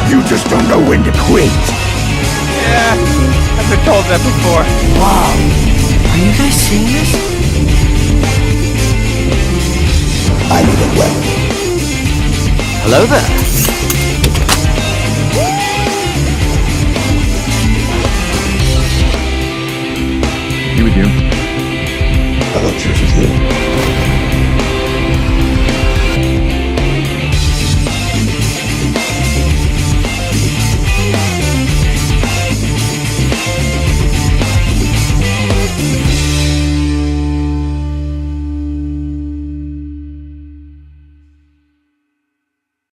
You just don't know when to quit. Yeah, I've been told that before. Wow. Are you guys seeing this? I need a weapon. Hello there. You with you? I thought yours was you.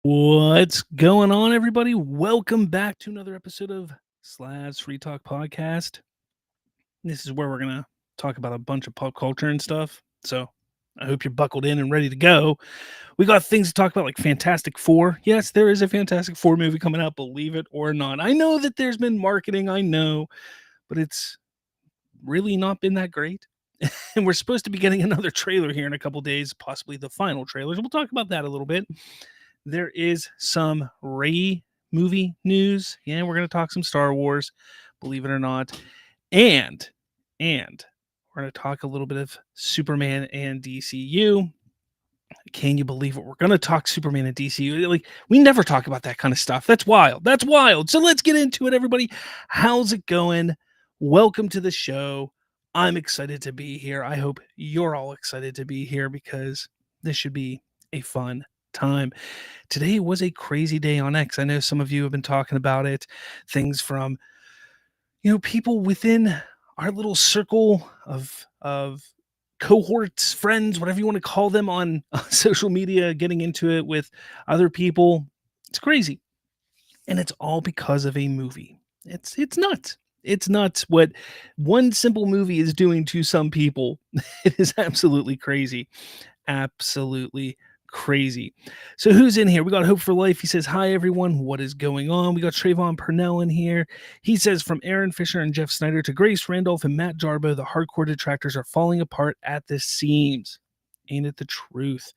What's going on, everybody? Welcome back to another episode of Slav's Free Talk Podcast. This is where we're going to talk about a bunch of pop culture and stuff. So I hope you're buckled in and ready to go. We got things to talk about like Fantastic Four. Yes, there is a Fantastic Four movie coming out, believe it or not. I know that there's been marketing, I know, but it's really not been that great. And we're supposed to be getting another trailer here in a couple days, possibly the final trailers. We'll talk about that a little bit. There is some Rey movie news. Yeah, we're going to talk some Star Wars, believe it or not. And we're going to talk a little bit of Superman and DCU. Can you believe it? We're going to talk Superman and DCU. Like, we never talk about that kind of stuff. That's wild. That's wild. So let's get into it, everybody. How's it going? Welcome to the show. I'm excited to be here. I hope you're all excited to be here because this should be a fun time. Today was a crazy day on X. I know some of you have been talking about it. Things from, people within our little circle of cohorts, friends, whatever you want to call them on social media, getting into it with other people. It's crazy. And it's all because of a movie. It's nuts. It's nuts what one simple movie is doing to some people. It is absolutely crazy. Absolutely crazy. So who's in here? We got Hope for Life. He says, hi, everyone. What is going on? We got Trayvon Purnell in here. He says, from Aaron Fisher and Jeff Snyder to Grace Randolph and Matt Jarbo, the hardcore detractors are falling apart at the seams. Ain't it the truth?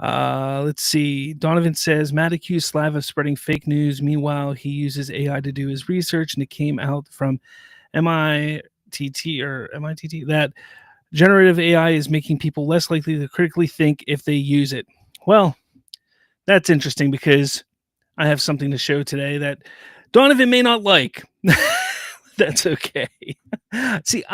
Let's see. Donovan says, Matt accused Slav of spreading fake news. Meanwhile, he uses AI to do his research, and it came out from MITT that generative AI is making people less likely to critically think if they use it. Well, that's interesting because I have something to show today that Donovan may not like. That's okay. See,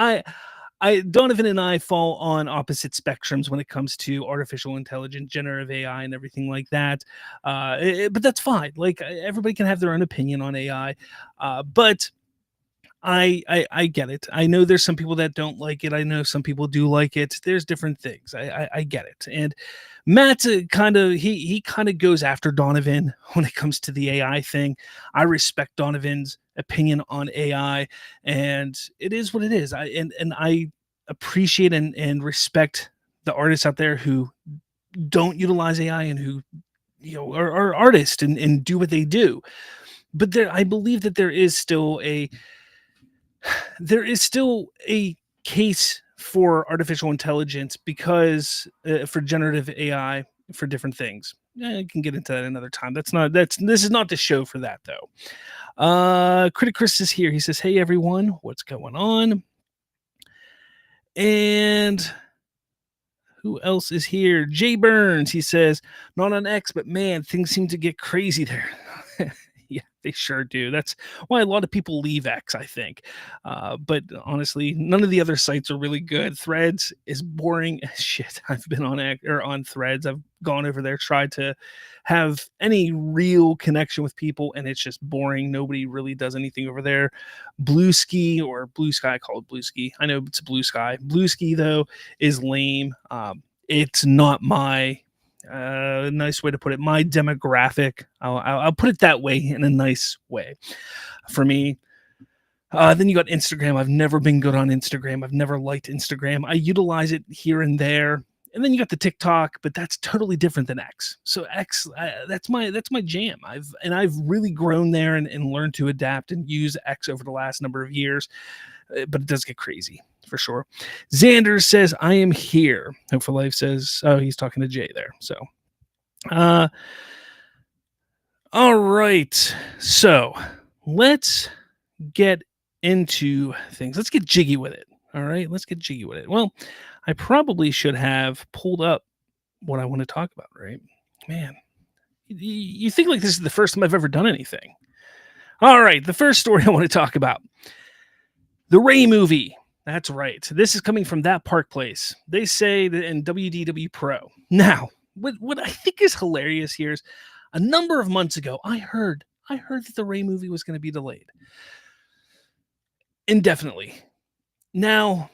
Donovan and I fall on opposite spectrums when it comes to artificial intelligence, generative AI, and everything like that. But that's fine. Like, everybody can have their own opinion on AI. But I get it. I know there's some people that don't like it. I know some people do like it. There's different things. I get it. And Matt kind of goes after Donovan when it comes to the AI thing. I respect Donovan's opinion on AI, and it is what it is. I appreciate and respect the artists out there who don't utilize AI and who are artists and do what they do. But I believe that there is still a case for artificial intelligence because for generative AI for different things. I can get into that another time. This is not the show for that though. Critic Chris is here. He says, hey everyone, what's going on? And who else is here? Jay Burns. He says, not on X, but man, things seem to get crazy there. Yeah, they sure do. That's why a lot of people leave X, I think. But honestly, none of the other sites are really good. Threads is boring as shit. I've been on Threads. I've gone over there, tried to have any real connection with people, and it's just boring. Nobody really does anything over there. Blue Sky, I call it Blue Sky. I know it's Blue Sky. Blue Sky, though, is lame. It's not my nice way to put it, my demographic. I'll put it that way, in a nice way for me. Then you got Instagram. I've never been good on Instagram. I've never liked Instagram. I utilize it here and there. And then you got the TikTok, but that's totally different than X. So X, that's my jam. I've really grown there and learned to adapt and use X over the last number of years. But it does get crazy for sure. Xander says, I am here. Hope for Life says, oh, he's talking to Jay there. So, All right. So let's get into things. Let's get jiggy with it. All right. Let's get jiggy with it. Well, I probably should have pulled up what I want to talk about, right? Man, you think like this is the first time I've ever done anything. All right. The first story I want to talk about, the Ray movie. That's right. This is coming from That Park Place. They say that in WDW Pro. Now, what I think is hilarious here is a number of months ago, I heard that the Ray movie was going to be delayed indefinitely. Now,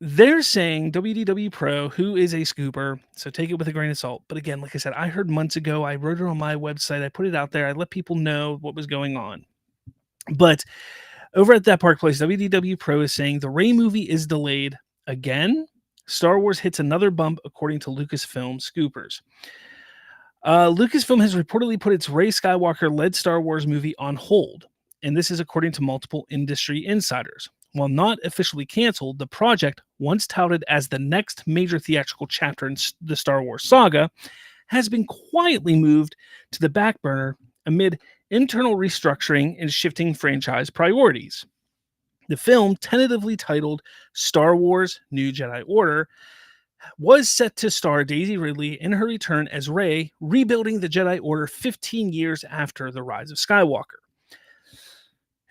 they're saying WDW Pro, who is a scooper, so take it with a grain of salt. But again, like I said, I heard months ago. I wrote it on my website. I put it out there. I let people know what was going on. But over at That Park Place, WDW Pro is saying the Ray movie is delayed again. Star Wars hits another bump, according to Lucasfilm scoopers. Lucasfilm has reportedly put its Ray Skywalker-led Star Wars movie on hold, and this is according to multiple industry insiders. While not officially canceled, the project, once touted as the next major theatrical chapter in the Star Wars saga, has been quietly moved to the back burner amid internal restructuring and shifting franchise priorities. The film, tentatively titled Star Wars New Jedi Order, was set to star Daisy Ridley in her return as Rey, rebuilding the Jedi Order 15 years after the rise of Skywalker.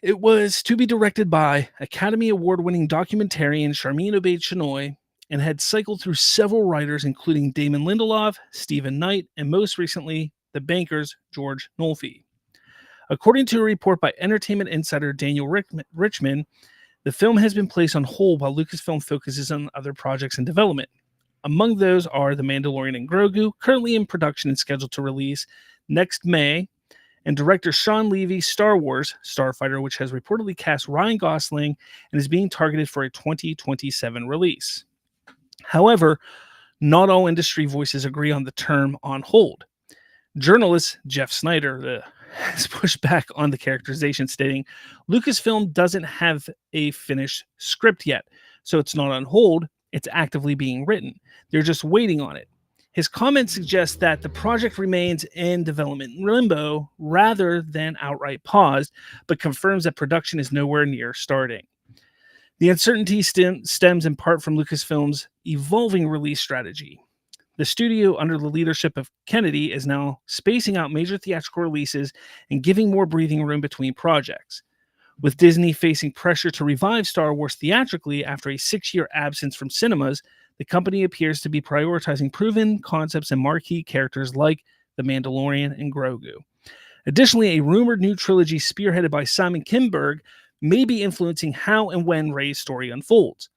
It was to be directed by Academy Award-winning documentarian Sharmeen Obaid-Chinoy and had cycled through several writers, including Damon Lindelof, Stephen Knight, and most recently, The Banker's George Nolfi. According to a report by entertainment insider Daniel Richman, the film has been placed on hold while Lucasfilm focuses on other projects in development. Among those are The Mandalorian and Grogu, currently in production and scheduled to release next May, and director Sean Levy's Star Wars Starfighter, which has reportedly cast Ryan Gosling and is being targeted for a 2027 release. However, not all industry voices agree on the term on hold. Journalist Jeff Snyder has pushed back on the characterization, stating, Lucasfilm doesn't have a finished script yet, so it's not on hold, it's actively being written. They're just waiting on it. His comment suggests that the project remains in development limbo rather than outright paused, but confirms that production is nowhere near starting. The uncertainty stems in part from Lucasfilm's evolving release strategy. The studio, under the leadership of Kennedy, is now spacing out major theatrical releases and giving more breathing room between projects. With Disney facing pressure to revive Star Wars theatrically after a 6-year absence from cinemas, the company appears to be prioritizing proven concepts and marquee characters like The Mandalorian and Grogu. Additionally, a rumored new trilogy spearheaded by Simon Kinberg may be influencing how and when Rey's story unfolds.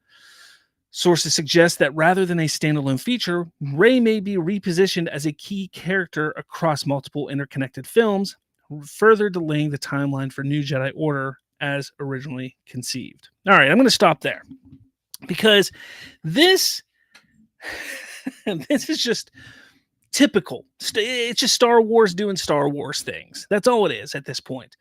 Sources suggest that rather than a standalone feature, Rey may be repositioned as a key character across multiple interconnected films, further delaying the timeline for New Jedi Order as originally conceived. All right, I'm going to stop there because this is just typical. It's just Star Wars doing Star Wars things. That's all it is at this point.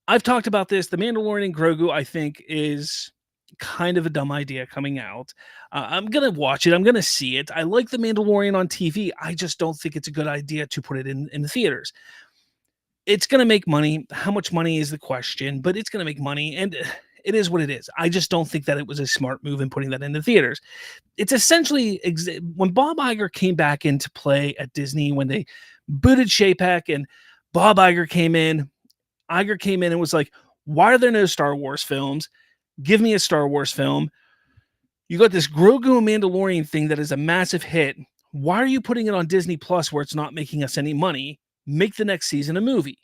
I've talked about this. The Mandalorian and Grogu, I think, is kind of a dumb idea coming out. I'm going to watch it. I'm going to see it. I like The Mandalorian on TV. I just don't think it's a good idea to put it in the theaters. It's going to make money. How much money is the question, but it's going to make money, and it is what it is. I just don't think that it was a smart move in putting that in the theaters. It's essentially when Bob Iger came back into play at Disney, when they booted Chapek and Bob Iger came in and was like, why are there no Star Wars films? Give me a Star Wars film. You got this Grogu and Mandalorian thing that is a massive hit. Why are you putting it on Disney Plus where it's not making us any money? Make the next season a movie.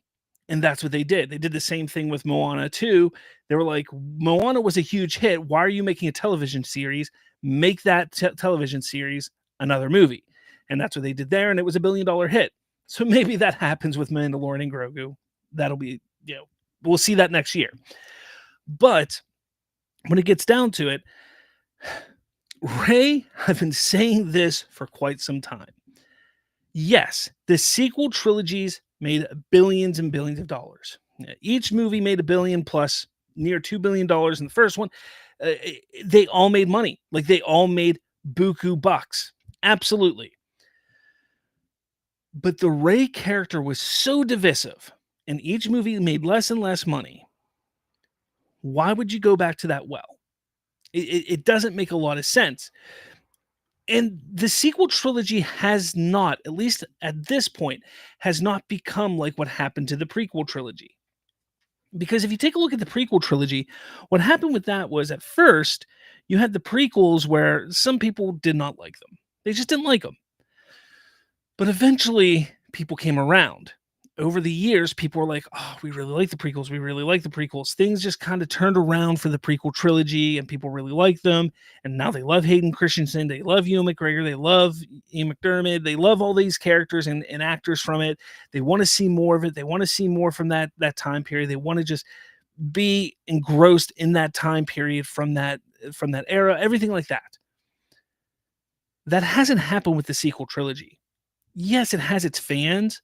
And that's what they did. They did the same thing with Moana too. They were like, Moana was a huge hit. Why are you making a television series? Make that television series another movie. And that's what they did there. And it was $1 billion hit. So maybe that happens with Mandalorian and Grogu. That'll be, we'll see that next year. But when it gets down to it, Ray, I've been saying this for quite some time. Yes, the sequel trilogies made billions and billions of dollars. Each movie made $1 billion plus, near $2 billion in the first one. They all made money. Like, they all made buku bucks. Absolutely. But the Rey character was so divisive, and each movie made less and less money. Why would you go back to that well? It doesn't make a lot of sense. And the sequel trilogy has not, at least at this point, has not become like what happened to the prequel trilogy. Because if you take a look at the prequel trilogy, what happened with that was at first you had the prequels where some people did not like them. They just didn't like them. But eventually people came around. Over the years, people were like, oh, we really like the prequels. We really like the prequels. Things just kind of turned around for the prequel trilogy and people really like them. And now they love Hayden Christensen. They love Ewan McGregor. They love Ian McDermott. They love all these characters and actors from it. They want to see more of it. They want to see more from that time period. They want to just be engrossed in that time period from that era, everything like that. That hasn't happened with the sequel trilogy. Yes, it has its fans,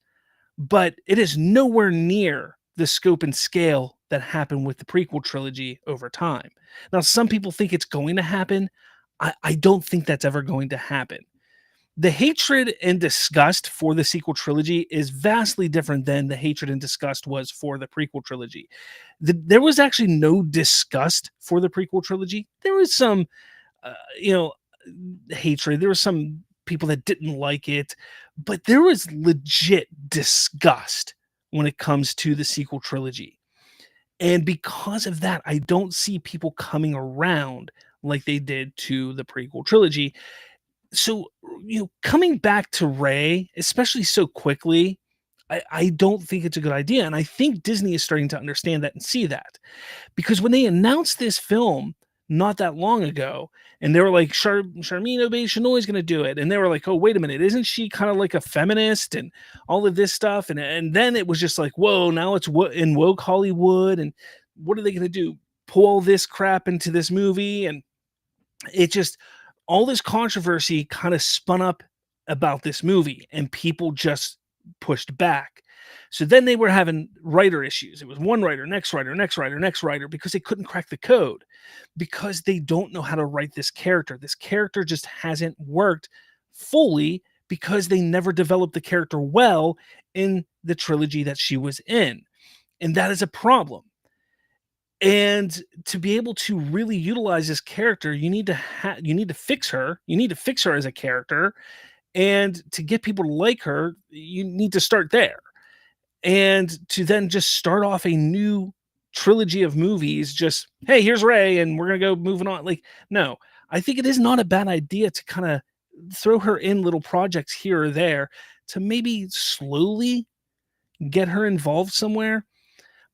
but it is nowhere near the scope and scale that happened with the prequel trilogy over time. Now, some people think it's going to happen. I don't think that's ever going to happen. The hatred and disgust for the sequel trilogy is vastly different than the hatred and disgust was for the prequel trilogy. There was actually no disgust for the prequel trilogy. There was some, hatred. There was some people that didn't like it, but there was legit disgust when it comes to the sequel trilogy. And because of that, I don't see people coming around like they did to the prequel trilogy. So, coming back to Rey, especially so quickly, I don't think it's a good idea. And I think Disney is starting to understand that and see that. Because when they announced this film not that long ago, and they were like, Charmin Obeah is going to do it. And they were like, oh, wait a minute, isn't she kind of like a feminist and all of this stuff? And then it was just like, whoa, now it's in woke Hollywood. And what are they going to do? Pull all this crap into this movie? And it just, all this controversy kind of spun up about this movie, and people just pushed back. So then they were having writer issues. It was one writer, next writer, next writer, next writer, because they couldn't crack the code, because they don't know how to write this character. This character just hasn't worked fully because they never developed the character well in the trilogy that she was in. And that is a problem. And to be able to really utilize this character, you need to fix her. You need to fix her as a character. And to get people to like her, you need to start there. And to then just start off a new trilogy of movies, just, hey, here's Rey, and we're going to go moving on. Like, no, I think it is not a bad idea to kind of throw her in little projects here or there to maybe slowly get her involved somewhere.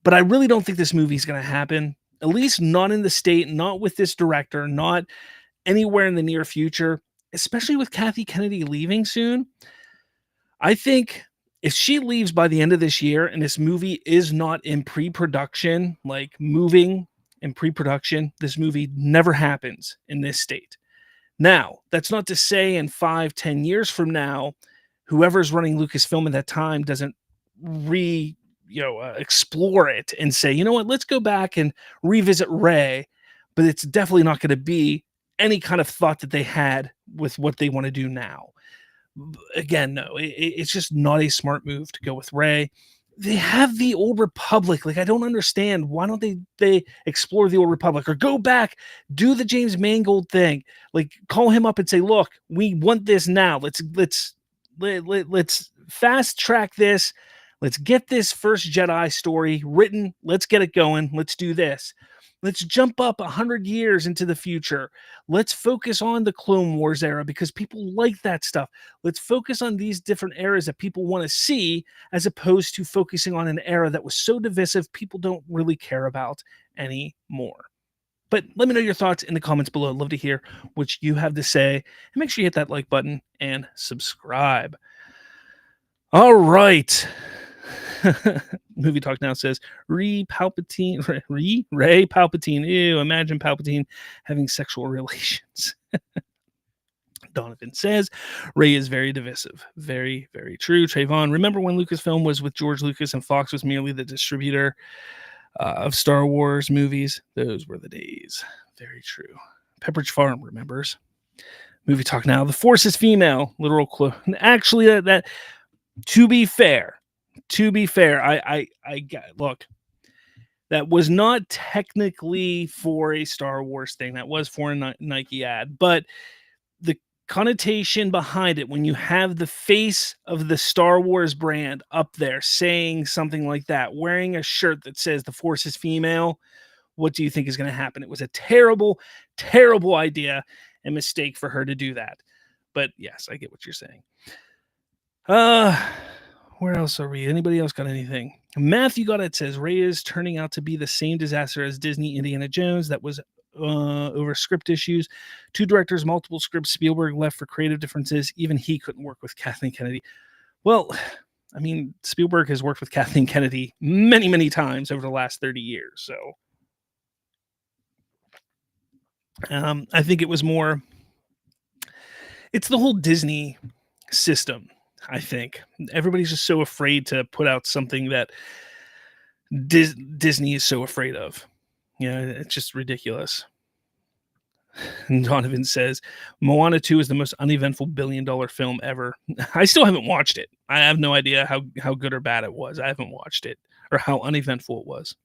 But I really don't think this movie is going to happen, at least not in the state, not with this director, not anywhere in the near future, especially with Kathy Kennedy leaving soon. I think if she leaves by the end of this year and this movie is not in pre-production, like moving in pre-production, this movie never happens in this state. Now, that's not to say in 5-10 years from now, whoever's running Lucasfilm at that time doesn't explore it and say, you know what, let's go back and revisit Rey. But it's definitely not going to be any kind of thought that they had with what they want to do now. Again, no, it's just not a smart move to go with Rey. They have the Old Republic. Like, I don't understand. Why don't they explore the Old Republic or go back, do the James Mangold thing? Like, call him up and say, look, we want this now. Let's fast track this. Let's get this First Jedi story written. Let's get it going. Let's do this. Let's jump up 100 years into the future. Let's focus on the Clone Wars era because people like that stuff. Let's focus on these different eras that people want to see, as opposed to focusing on an era that was so divisive people don't really care about anymore. But let me know your thoughts in the comments below. I'd love to hear what you have to say. And make sure you hit that like button and subscribe. All right. Movie Talk Now says Rey Palpatine. Ew, imagine Palpatine having sexual relations. Donovan says Rey is very divisive. Very, very true. Trayvon, remember when Lucasfilm was with George Lucas and Fox was merely the distributor of Star Wars movies? Those were the days. Very true. Pepperidge Farm remembers. Movie Talk Now. The Force is female. Literal clue. Actually, that To be fair, I look. That was not technically for a Star Wars thing. That was for a Nike ad, but the connotation behind it, when you have the face of the Star Wars brand up there saying something like that, wearing a shirt that says the Force is female, what do you think is going to happen? It was a terrible, terrible idea and mistake for her to do that. But yes, I get what you're saying. Where else are we? Anybody else got anything? Matthew got it, says Ray is turning out to be the same disaster as Disney Indiana Jones. That was over script issues. 2 directors, multiple scripts. Spielberg left for creative differences. Even he couldn't work with Kathleen Kennedy. Well, I mean, Spielberg has worked with Kathleen Kennedy many, many times over the last 30 years. So I think it was more, it's the whole Disney system. I think everybody's just so afraid to put out something that Disney is so afraid of. Yeah, it's just ridiculous. And Donovan says Moana 2 is the most uneventful billion-dollar film ever. I still haven't watched it. I have no idea how good or bad it was. I haven't watched it, or how uneventful it was.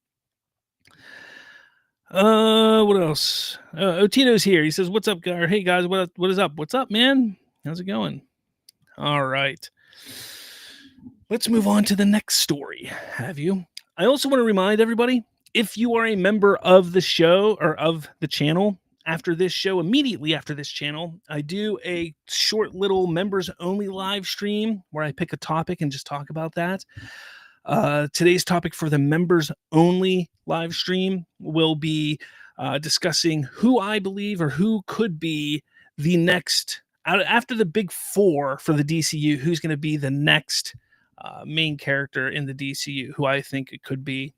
What else? Otito's here. He says, "What's up, guys? Hey guys, what is up? What's up, man? How's it going?" All right. Let's move on to the next story. Have you? I also want to remind everybody, if you are a member of the show or of the channel, after this show, immediately after this channel, I do a short little members only live stream where I pick a topic and just talk about that. Today's topic for the members only live stream will be discussing who I believe or who could be the next, after the big 4 for the DCU, who's going to be the next main character in the DCU, who I think it could be.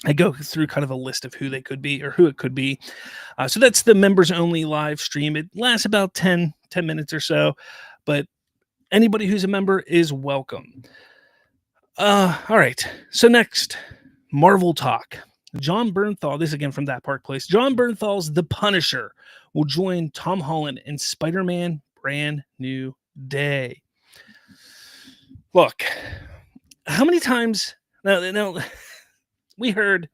I go through kind of a list of who they could be or who it could be. So that's the members only live stream. It lasts about 10 minutes or so, but anybody who's a member is welcome. All right. So next, Marvel talk. John Bernthal, this again from That Park Place. John Bernthal's The Punisher will join Tom Holland in Spider-Man Brand New Day. Look, how many times now we heard,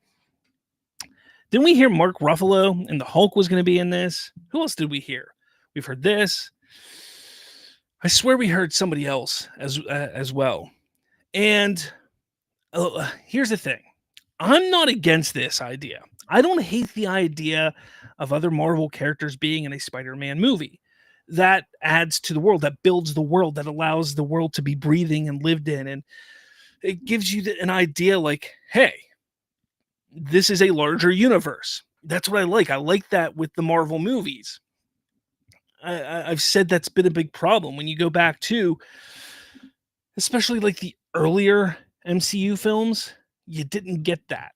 didn't we hear Mark Ruffalo and the Hulk was going to be in this? Who else did we hear? We've heard this. I swear we heard somebody else as well. And here's the thing. I'm not against this idea. I don't hate the idea of other Marvel characters being in a Spider-Man movie. That adds to the world, that builds the world, that allows the world to be breathing and lived in. And it gives you an idea like, hey, this is a larger universe. That's what I like. I like that with the Marvel movies. I've said that's been a big problem when you go back to, especially like the earlier MCU films, you didn't get that.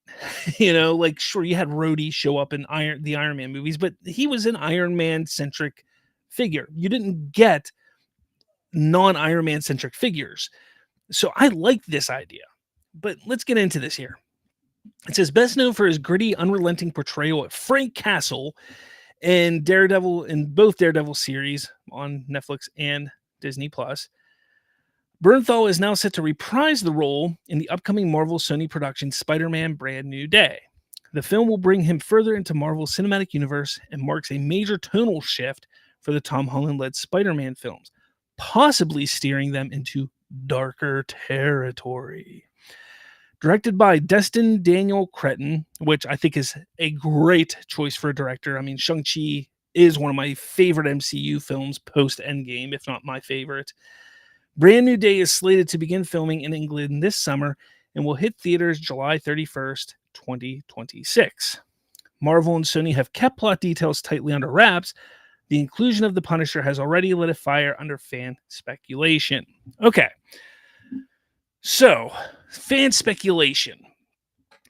Like, sure, you had Rhodey show up in the Iron Man movies, but he was an Iron Man centric figure. You didn't get non-Iron Man centric figures. So I like this idea, but let's get into this here. It says, best known for his gritty, unrelenting portrayal of Frank Castle in both Daredevil series on Netflix and Disney Plus. Bernthal is now set to reprise the role in the upcoming Marvel Sony production Spider-Man Brand New Day. The film will bring him further into Marvel's cinematic universe and marks a major tonal shift for the Tom Holland-led Spider-Man films, possibly steering them into darker territory. Directed by Destin Daniel Cretton, which I think is a great choice for a director. I mean, Shang-Chi is one of my favorite MCU films post-Endgame, if not my favorite. Brand New Day is slated to begin filming in England this summer and will hit theaters July 31st, 2026. Marvel and Sony have kept plot details tightly under wraps. The inclusion of the Punisher has already lit a fire under fan speculation. Okay. So, fan speculation.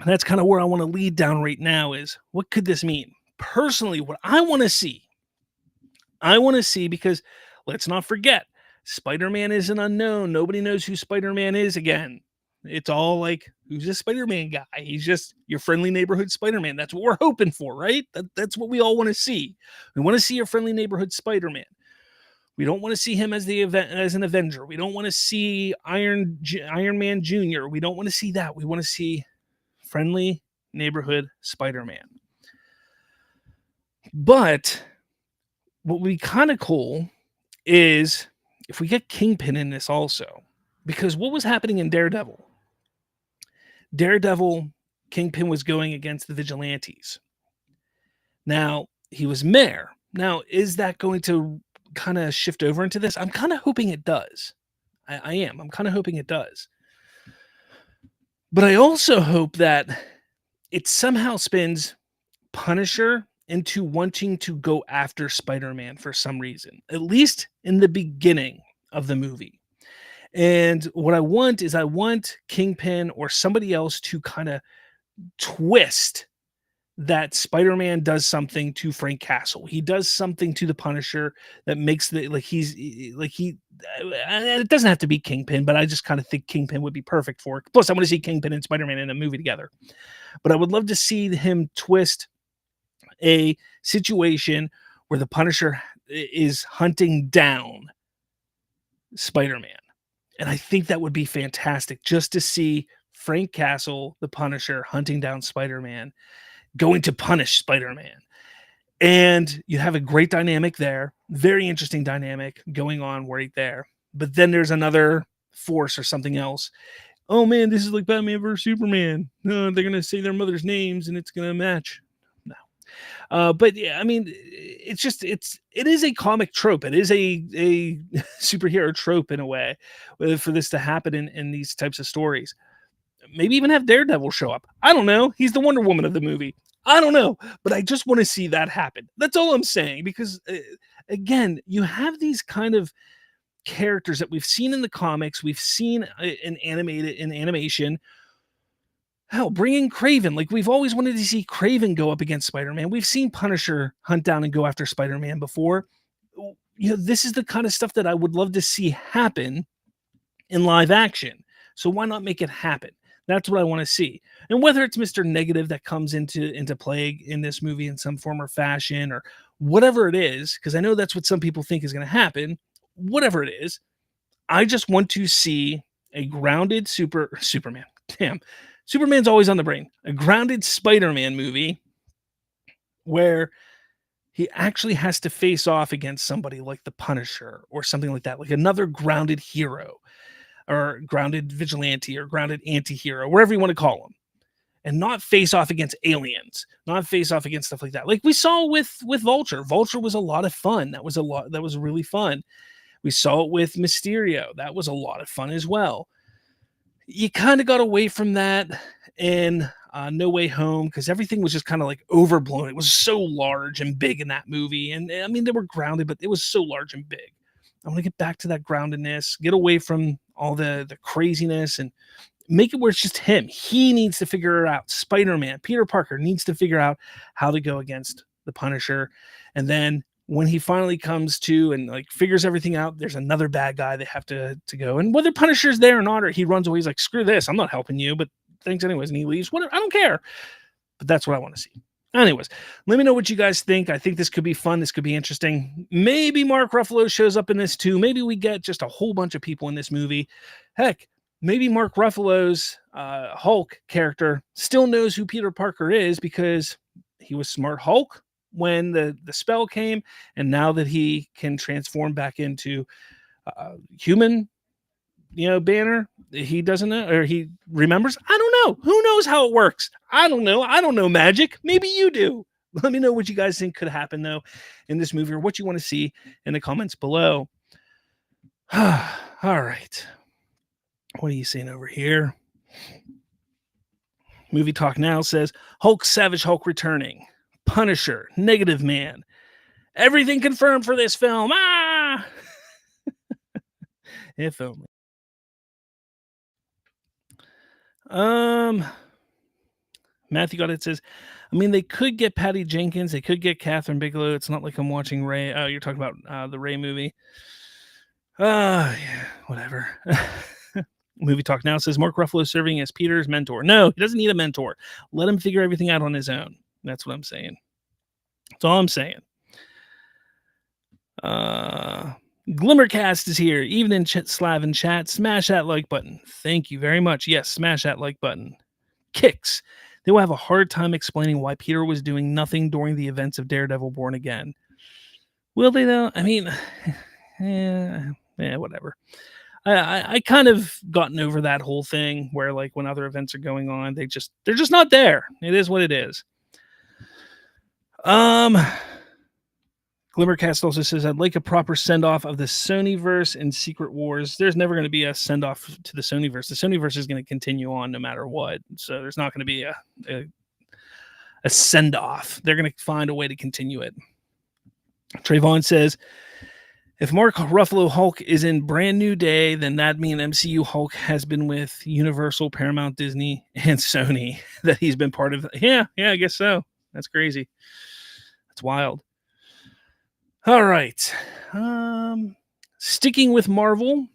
That's kind of where I want to lead down right now is, what could this mean? Personally, what I want to see, because let's not forget, Spider-Man is an unknown. Nobody knows who Spider-Man is again. It's all like, who's this Spider-Man guy? He's just your friendly neighborhood Spider-Man. That's what we're hoping for, right? That's what we all want to see. We want to see a friendly neighborhood Spider-Man. We don't want to see him as an Avenger. We don't want to see Iron Man Jr. We don't want to see that. We want to see friendly neighborhood Spider-Man. But what would be kind of cool is if we get Kingpin in this also. Because what was happening in Daredevil? Kingpin was going against the vigilantes. Now, he was mayor. Now, is that going to kind of shift over into this? I'm kind of hoping it does. I am. I'm kind of hoping it does. But I also hope that it somehow spins Punisher into wanting to go after Spider-Man for some reason, at least in the beginning of the movie. And what I want Kingpin or somebody else to kind of twist that Spider-Man does something to Frank Castle. He does something to the Punisher that makes it doesn't have to be Kingpin, but I just kind of think Kingpin would be perfect for it. Plus, I want to see Kingpin and Spider-Man in a movie together. But I would love to see him twist a situation where the Punisher is hunting down Spider-Man. And I think that would be fantastic just to see Frank Castle, the Punisher, hunting down Spider-Man, going to punish Spider-Man. And you have a great dynamic there. Very interesting dynamic going on right there. But then there's another force or something else. Oh man, this is like Batman versus Superman. No, they're going to say their mother's names and it's going to match. No. But yeah, I mean, it is a comic trope. It is a superhero trope in a way for this to happen in these types of stories. Maybe even have Daredevil show up. I don't know. He's the Wonder Woman of the movie. I don't know. But I just want to see that happen. That's all I'm saying. Because, again, you have these kind of characters that we've seen in the comics. We've seen in animation. Hell, bring in Kraven. Like, we've always wanted to see Kraven go up against Spider-Man. We've seen Punisher hunt down and go after Spider-Man before. This is the kind of stuff that I would love to see happen in live action. So why not make it happen? That's what I want to see. And whether it's Mr. Negative that comes into play in this movie in some form or fashion or whatever it is, because I know that's what some people think is going to happen, whatever it is, I just want to see a grounded Superman. Damn, Superman's always on the brain. A grounded Spider-Man movie where he actually has to face off against somebody like the Punisher or something like that, like another grounded hero. Or grounded vigilante or grounded anti-hero, wherever you want to call him, and not face off against aliens, not face off against stuff like that. Like we saw with Vulture. Vulture was a lot of fun. That was really fun. We saw it with Mysterio. That was a lot of fun as well. You kind of got away from that in No Way Home because everything was just kind of like overblown. It was so large and big in that movie. And I mean, they were grounded, but it was so large and big. I want to get back to that groundedness, get away from all the craziness and make it where it's just him. He needs to figure it out. Spider-Man, Peter Parker needs to figure out how to go against the Punisher. And then when he finally comes to and like figures everything out, there's another bad guy they have to go. And whether Punisher's there or not, or he runs away, he's like, screw this, I'm not helping you, but thanks anyways. And he leaves. Whatever, I don't care. But that's what I want to see. Anyways, let me know what you guys think. I think this could be fun. This could be interesting. Maybe Mark Ruffalo shows up in this too. Maybe we get just a whole bunch of people in this movie. Heck, maybe Mark Ruffalo's Hulk character still knows who Peter Parker is because he was Smart Hulk when the spell came. And now that he can transform back into human, Banner, he doesn't know, or he remembers. I don't know. Who knows how it works? I don't know. I don't know magic. Maybe you do. Let me know what you guys think could happen though in this movie or what you want to see in the comments below. All right. What are you seeing over here? Movie Talk Now says Hulk, Savage Hulk returning. Punisher, Negative Man. Everything confirmed for this film. If only. Matthew got it says, I mean, they could get Patty Jenkins. They could get Catherine Bigelow. It's not like I'm watching Ray. Oh, you're talking about the Ray movie. Yeah, whatever. Movie Talk Now says Mark Ruffalo serving as Peter's mentor. No, he doesn't need a mentor. Let him figure everything out on his own. That's what I'm saying. That's all I'm saying. Glimmercast is here. Evening, Slav in chat. Smash that like button. Thank you very much. Yes, smash that like button. Kicks. They will have a hard time explaining why Peter was doing nothing during the events of Daredevil Born Again. Will they, though? I mean, whatever. I kind of gotten over that whole thing where, like, when other events are going on, they're just not there. It is what it is. Glimmercast also says, I'd like a proper send-off of the Sonyverse and Secret Wars. There's never going to be a send-off to the Sonyverse. The Sonyverse is going to continue on no matter what. So there's not going to be a send-off. They're going to find a way to continue it. Trayvon says, if Mark Ruffalo Hulk is in Brand New Day, then that means MCU Hulk has been with Universal, Paramount, Disney, and Sony. That he's been part of. Yeah, I guess so. That's crazy. That's wild. All right. Sticking with Marvel.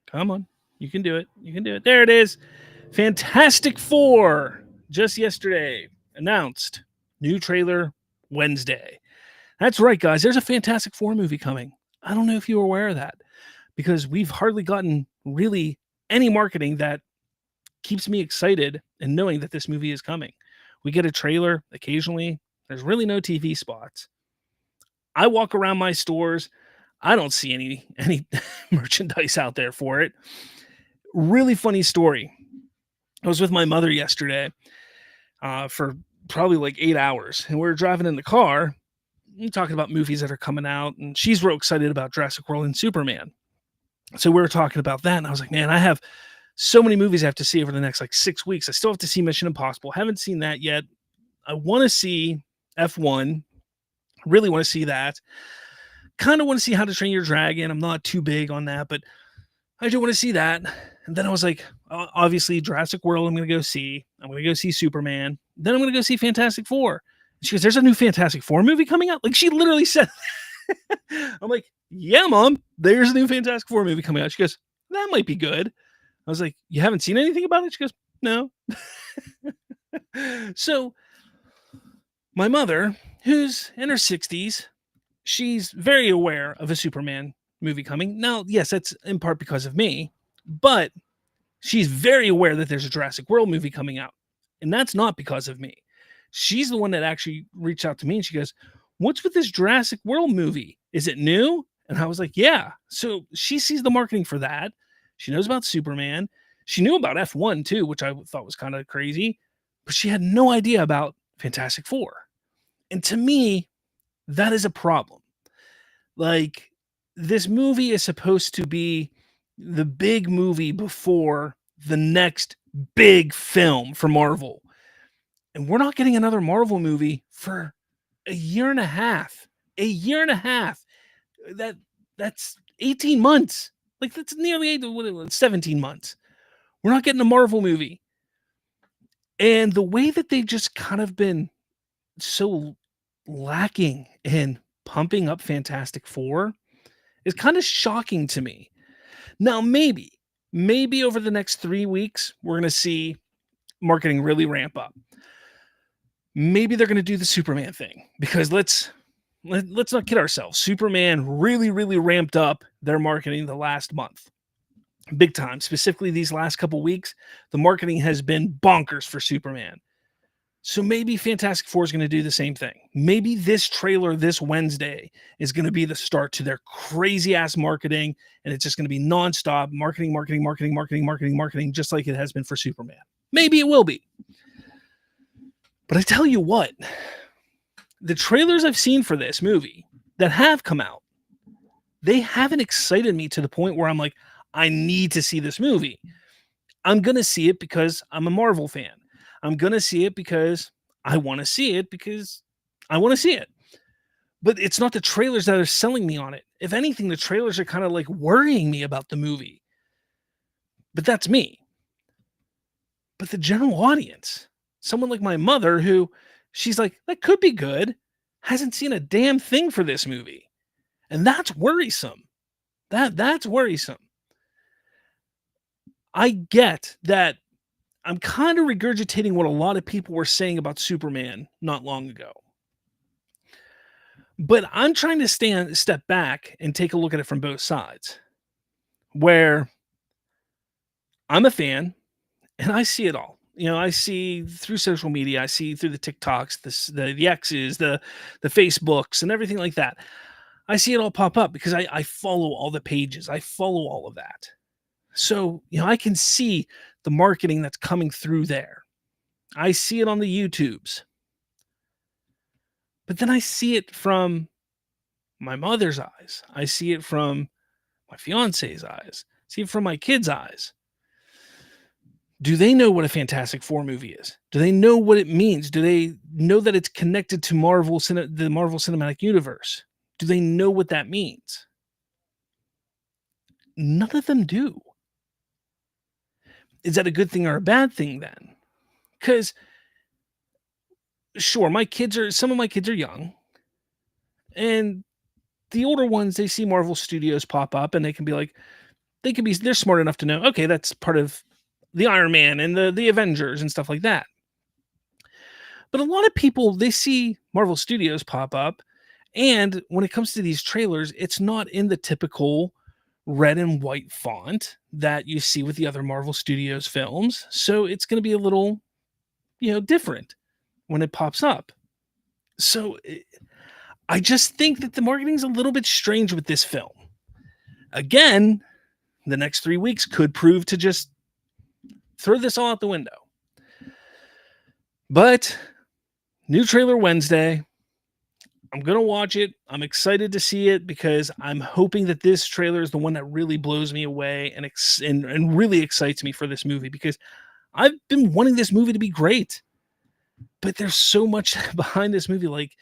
Come on. You can do it. You can do it. There it is. Fantastic Four. Just yesterday announced. New trailer Wednesday. That's right, guys. There's a Fantastic Four movie coming. I don't know if you were aware of that, because we've hardly gotten really any marketing that keeps me excited and knowing that this movie is coming. We get a trailer occasionally. There's really no TV spots. I walk around my stores. I don't see any merchandise out there for it. Really funny story. I was with my mother yesterday for probably like 8 hours, and we were driving in the car talking about movies that are coming out, and she's real excited about Jurassic World and Superman. So we were talking about that, and I was like, man, I have so many movies I have to see over the next like 6 weeks. I still have to see Mission Impossible. Haven't seen that yet. I want to see F1. Really want to see that. Kind of want to see How to Train Your Dragon. I'm not too big on that, but I do want to see that. And then I was like, obviously Jurassic World I'm going to go see. I'm going to go see Superman. Then I'm going to go see Fantastic Four. She goes, there's a new Fantastic Four movie coming out? Like, she literally said I'm like, yeah, Mom, there's a new Fantastic Four movie coming out. She goes, that might be good. I was like, you haven't seen anything about it? She goes, no. So my mother, who's in her 60s, she's very aware of a Superman movie coming. Now, yes, that's in part because of me, but she's very aware that there's a Jurassic World movie coming out. And that's not because of me. She's the one that actually reached out to me, and she goes, what's with this Jurassic World movie? Is it new? And I was like, yeah. So she sees the marketing for that. She knows about Superman. She knew about F1 too, which I thought was kind of crazy, but she had no idea about Fantastic Four. And to me, that is a problem. Like, this movie is supposed to be the big movie before the next big film for Marvel. And we're not getting another Marvel movie for a year and a half. A year and a half. That's 18 months. Like, that's nearly 17 months. We're not getting a Marvel movie. And the way that they've just kind of been so lacking in pumping up Fantastic Four is kind of shocking to me. Now, maybe over the next 3 weeks, we're going to see marketing really ramp up. Maybe they're going to do the Superman thing, because let's not kid ourselves. Superman really, really ramped up their marketing the last month. Big time. Specifically these last couple weeks, the marketing has been bonkers for Superman. So maybe Fantastic Four is going to do the same thing. Maybe this trailer this Wednesday is going to be the start to their crazy ass marketing, and it's just going to be nonstop marketing, just like it has been for Superman. Maybe it will be. But I tell you what, the trailers I've seen for this movie that have come out, they haven't excited me to the point where I'm like, I need to see this movie. I'm going to see it because I'm a Marvel fan. I'm going to see it because I want to see it because I want to see it. But it's not the trailers that are selling me on it. If anything, the trailers are kind of like worrying me about the movie. But that's me. But the general audience, someone like my mother, who she's like, that could be good, hasn't seen a damn thing for this movie. And that's worrisome. That's worrisome. I get that I'm kind of regurgitating what a lot of people were saying about Superman not long ago. But I'm trying to step back and take a look at it from both sides, where I'm a fan and I see it all. I see through social media, I see through the TikToks, the X's, the Facebooks, and everything like that. I see it all pop up because I follow all the pages. I follow all of that. So, I can see the marketing that's coming through there. I see it on the YouTubes. But then I see it from my mother's eyes. I see it from my fiance's eyes. I see it from my kids' eyes. Do they know what a Fantastic Four movie is? Do they know what it means? Do they know that it's connected to the Marvel Cinematic Universe? Do they know what that means? None of them do. Is that a good thing or a bad thing then? Because sure, some of my kids are young, and the older ones, they see Marvel Studios pop up and they're smart enough to know, okay, that's part of the Iron Man and the Avengers and stuff like that. But a lot of people, they see Marvel Studios pop up, and when it comes to these trailers, it's not in the typical red and white font that you see with the other Marvel Studios films. So it's going to be a little, different when it pops up. So I just think that the marketing's a little bit strange with this film. Again, the next 3 weeks could prove to just throw this all out the window. But new trailer Wednesday. I'm going to watch it. I'm excited to see it because I'm hoping that this trailer is the one that really blows me away and really excites me for this movie, because I've been wanting this movie to be great. But there's so much behind this movie, like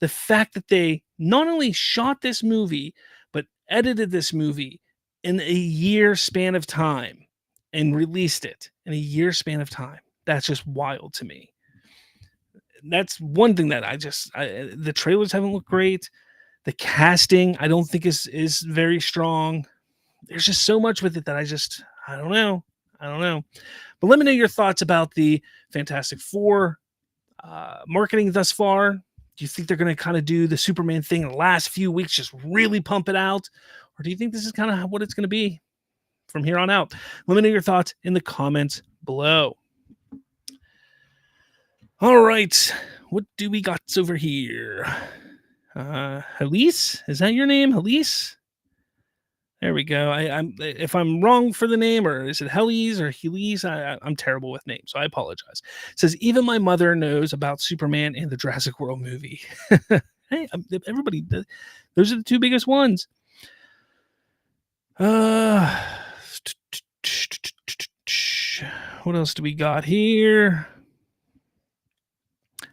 the fact that they not only shot this movie, but edited this movie in a year span of time and released it in a year span of time. That's just wild to me. That's one thing that the trailers haven't looked great. The casting, I don't think is very strong. There's just so much with it that I don't know. But let me know your thoughts about the Fantastic Four marketing thus far. Do you think they're going to kind of do the Superman thing in the last few weeks, just really pump it out? Or do you think this is kind of what it's going to be from here on out? Let me know your thoughts in the comments below. All right. What do we got over here? Halise? Is that your name? Halise? There we go. I'm if I'm wrong for the name, or is it Helise or Helise? I'm terrible with names, so I apologize. It says, even my mother knows about Superman and the Jurassic World movie. Hey, everybody, those are the two biggest ones. What else do we got here?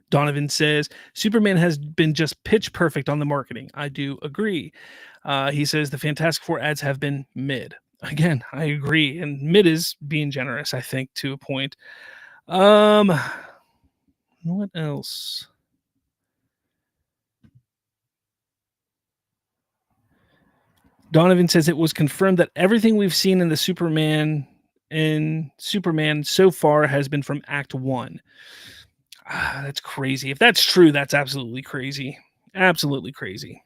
Donovan says, Superman has been just pitch perfect on the marketing. I do agree. He says the Fantastic Four ads have been mid. Again, I agree. And mid is being generous, I think, to a point. What else? Donovan says it was confirmed that everything we've seen in the Superman so far has been from Act 1. That's crazy. If that's true, that's absolutely crazy. Absolutely crazy.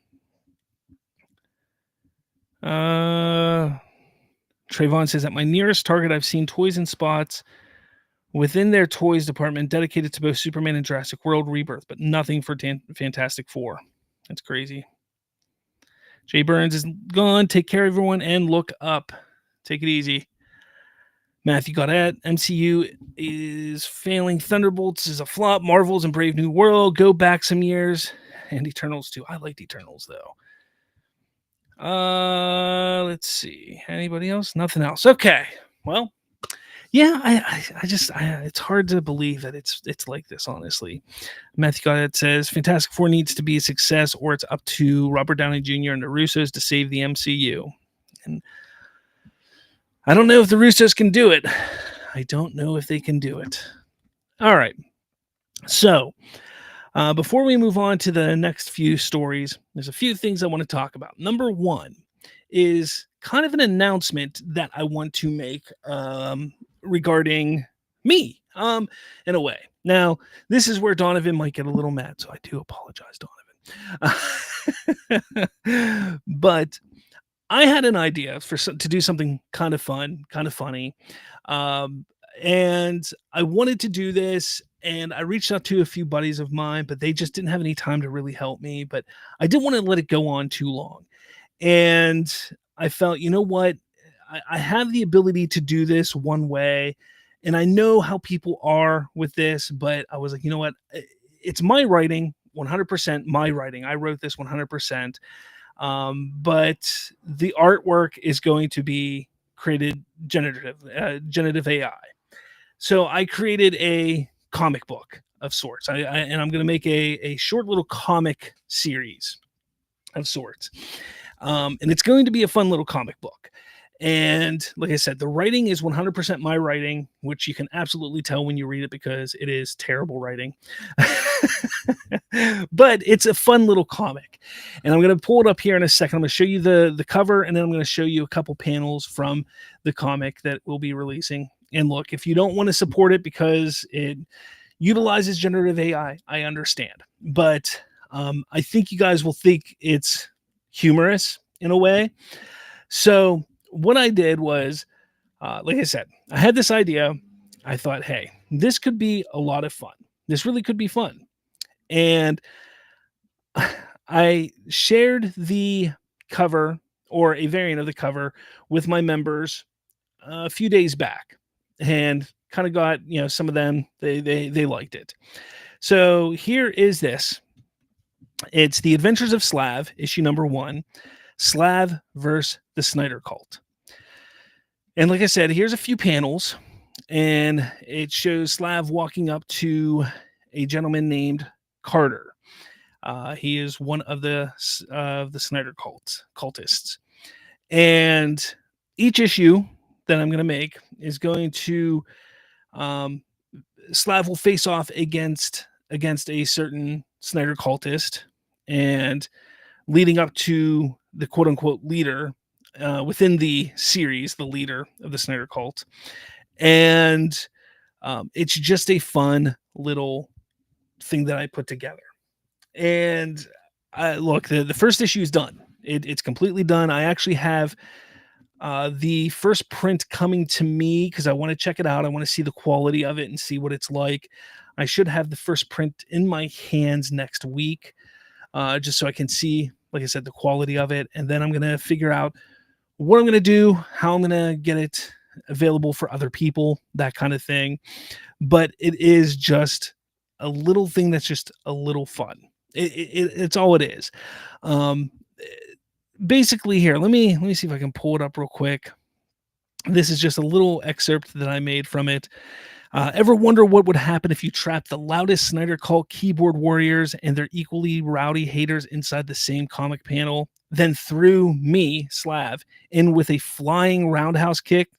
Trayvon says, at my nearest Target, I've seen toys and spots within their toys department dedicated to both Superman and Jurassic World Rebirth, but nothing for Fantastic Four. That's crazy. Jay Burns is gone. Take care, everyone, and look up. Take it easy. Matthew Goddard, MCU is failing. Thunderbolts is a flop. Marvels and Brave New World, go back some years. And Eternals too. I liked Eternals though. Let's see. Anybody else? Nothing else. Okay. Well, yeah, I it's hard to believe that it's like this, honestly. Matthew Goddard says Fantastic Four needs to be a success, or it's up to Robert Downey Jr. and the Russos to save the MCU. And I don't know if the Russos can do it. I don't know if they can do it. All right. So, before we move on to the next few stories, there's a few things I want to talk about. Number one is kind of an announcement that I want to make regarding me, in a way. Now, this is where Donovan might get a little mad, so I do apologize, Donovan. But I had an idea to do something kind of fun, kind of funny, um, and I wanted to do this. And I reached out to a few buddies of mine, but they just didn't have any time to really help me. But I didn't want to let it go on too long. And I felt, you know what? I have the ability to do this one way. And I know how people are with this, but I was like, you know what? It's my writing, 100% my writing. I wrote this 100%. But the artwork is going to be created generative AI. So I created a comic book of sorts. And I'm going to make a short little comic series of sorts. And it's going to be a fun little comic book. And like I said, the writing is 100% my writing, which you can absolutely tell when you read it because it is terrible writing. But it's a fun little comic. And I'm going to pull it up here in a second. I'm going to show you the cover, and then I'm going to show you a couple panels from the comic that we'll be releasing. And look, if you don't want to support it because it utilizes generative AI, I understand. But I think you guys will think it's humorous in a way. So what I did was, like I said, I had this idea. I thought, hey, this could be a lot of fun. This really could be fun. And I shared the cover or a variant of the cover with my members a few days back, and kind of got, some of them, they liked it. So here is this. It's The Adventures of Slav, issue number 1, Slav versus the Snyder Cult. And like I said, here's a few panels, and it shows Slav walking up to a gentleman named Carter. He is one of the Snyder cultists. And each issue that I'm going to make is going to, Slav will face off against a certain Snyder cultist, and leading up to the quote unquote leader within the series, the leader of the Snyder cult. And it's just a fun little thing that I put together. And look, the first issue is done. It's completely done. I actually have the first print coming to me because I want to check it out. I want to see the quality of it and see what it's like. I should have the first print in my hands next week, just so I can see, like I said, the quality of it. And then I'm going to figure out what I'm going to do, how I'm going to get it available for other people, that kind of thing. But it is just a little thing that's just a little fun. It's all it is. Basically here, let me see if I can pull it up real quick. This is just a little excerpt that I made from it. Ever wonder what would happen if you trapped the loudest Snyder Cult keyboard warriors and their equally rowdy haters inside the same comic panel, then threw me, Slav, in with a flying roundhouse kick?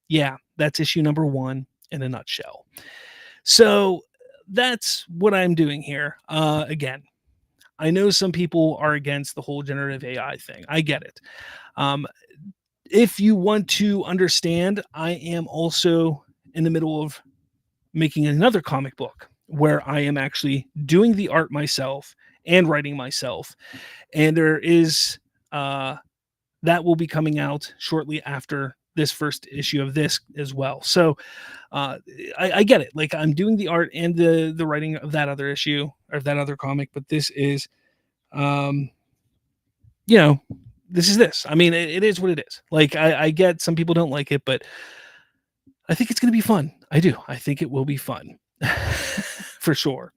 Yeah, that's issue number 1 in a nutshell. So that's what I'm doing here. Again, I know some people are against the whole generative AI thing. I get it. If you want to understand, I am also in the middle of making another comic book where I am actually doing the art myself and writing myself. And there is that will be coming out shortly after this first issue of this as well. So I get it. Like, I'm doing the art and the writing of that other issue or that other comic, but this is, this is this. I mean, it is what it is. Like, I get some people don't like it, but I think it's going to be fun. I do. I think it will be fun for sure.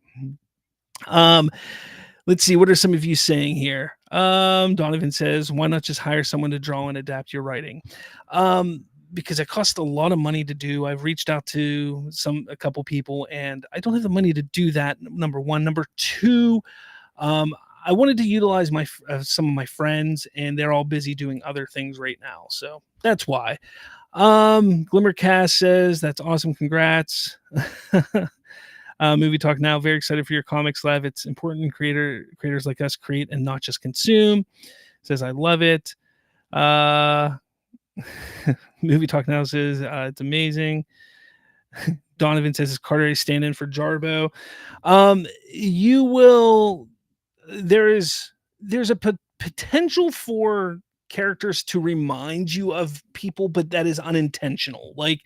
Let's see. What are some of you saying here? Donovan says, why not just hire someone to draw and adapt your writing? Because it costs a lot of money to do. I've reached out to a couple people, and I don't have the money to do that. Number one. Number two, I wanted to utilize some of my friends, and they're all busy doing other things right now. So that's why. Glimmercast says, that's awesome. Congrats. Movie Talk Now. Very excited for your comics, Slav. It's important creators like us create and not just consume. Says, I love it. Movie Talk Now says, it's amazing. Donovan says, is Carter a stand-in for Jarbo? You will there's a potential for characters to remind you of people, but that is unintentional. Like,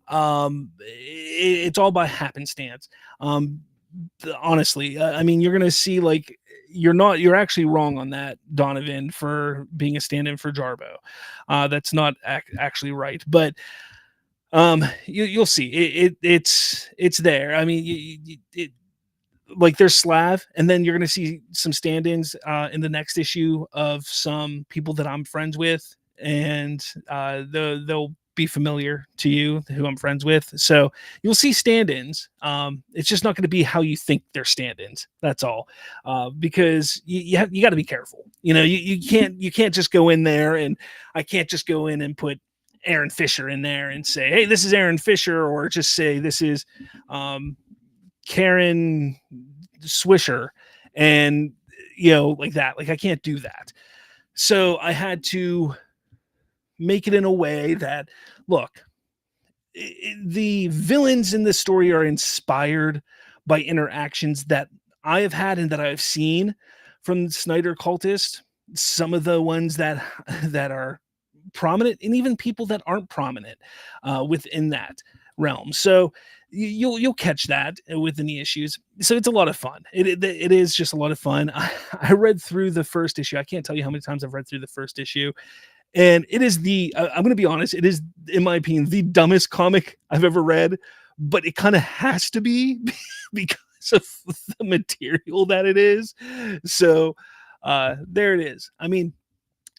it's all by happenstance. Um, Honestly, I mean, you're gonna see like you're actually wrong on that, Donovan, for being a stand-in for Jarbo. That's not actually right, but you'll see it's there. I mean, like there's Slav, and then you're gonna see some stand-ins in the next issue of some people that I'm friends with, and they'll be familiar to you who I'm friends with. So you'll see stand-ins. It's just not going to be how you think they're stand-ins. That's all. Because you got to be careful. You can't just go in there, and I can't just go in and put Aaron Fisher in there and say, hey, this is Aaron Fisher, or just say this is Karen Swisher, and like that. Like I can't do that. So I had to make it in a way that, look, the villains in this story are inspired by interactions that I have had and that I've seen from Snyder cultists. Some of the ones that are prominent, and even people that aren't prominent within that realm. So you'll catch that within the issues. So it's a lot of fun. It is just a lot of fun. I read through the first issue. I can't tell you how many times I've read through the first issue. And it is I'm going to be honest, it is, in my opinion, the dumbest comic I've ever read, but it kind of has to be because of the material that it is. So there it is. I mean,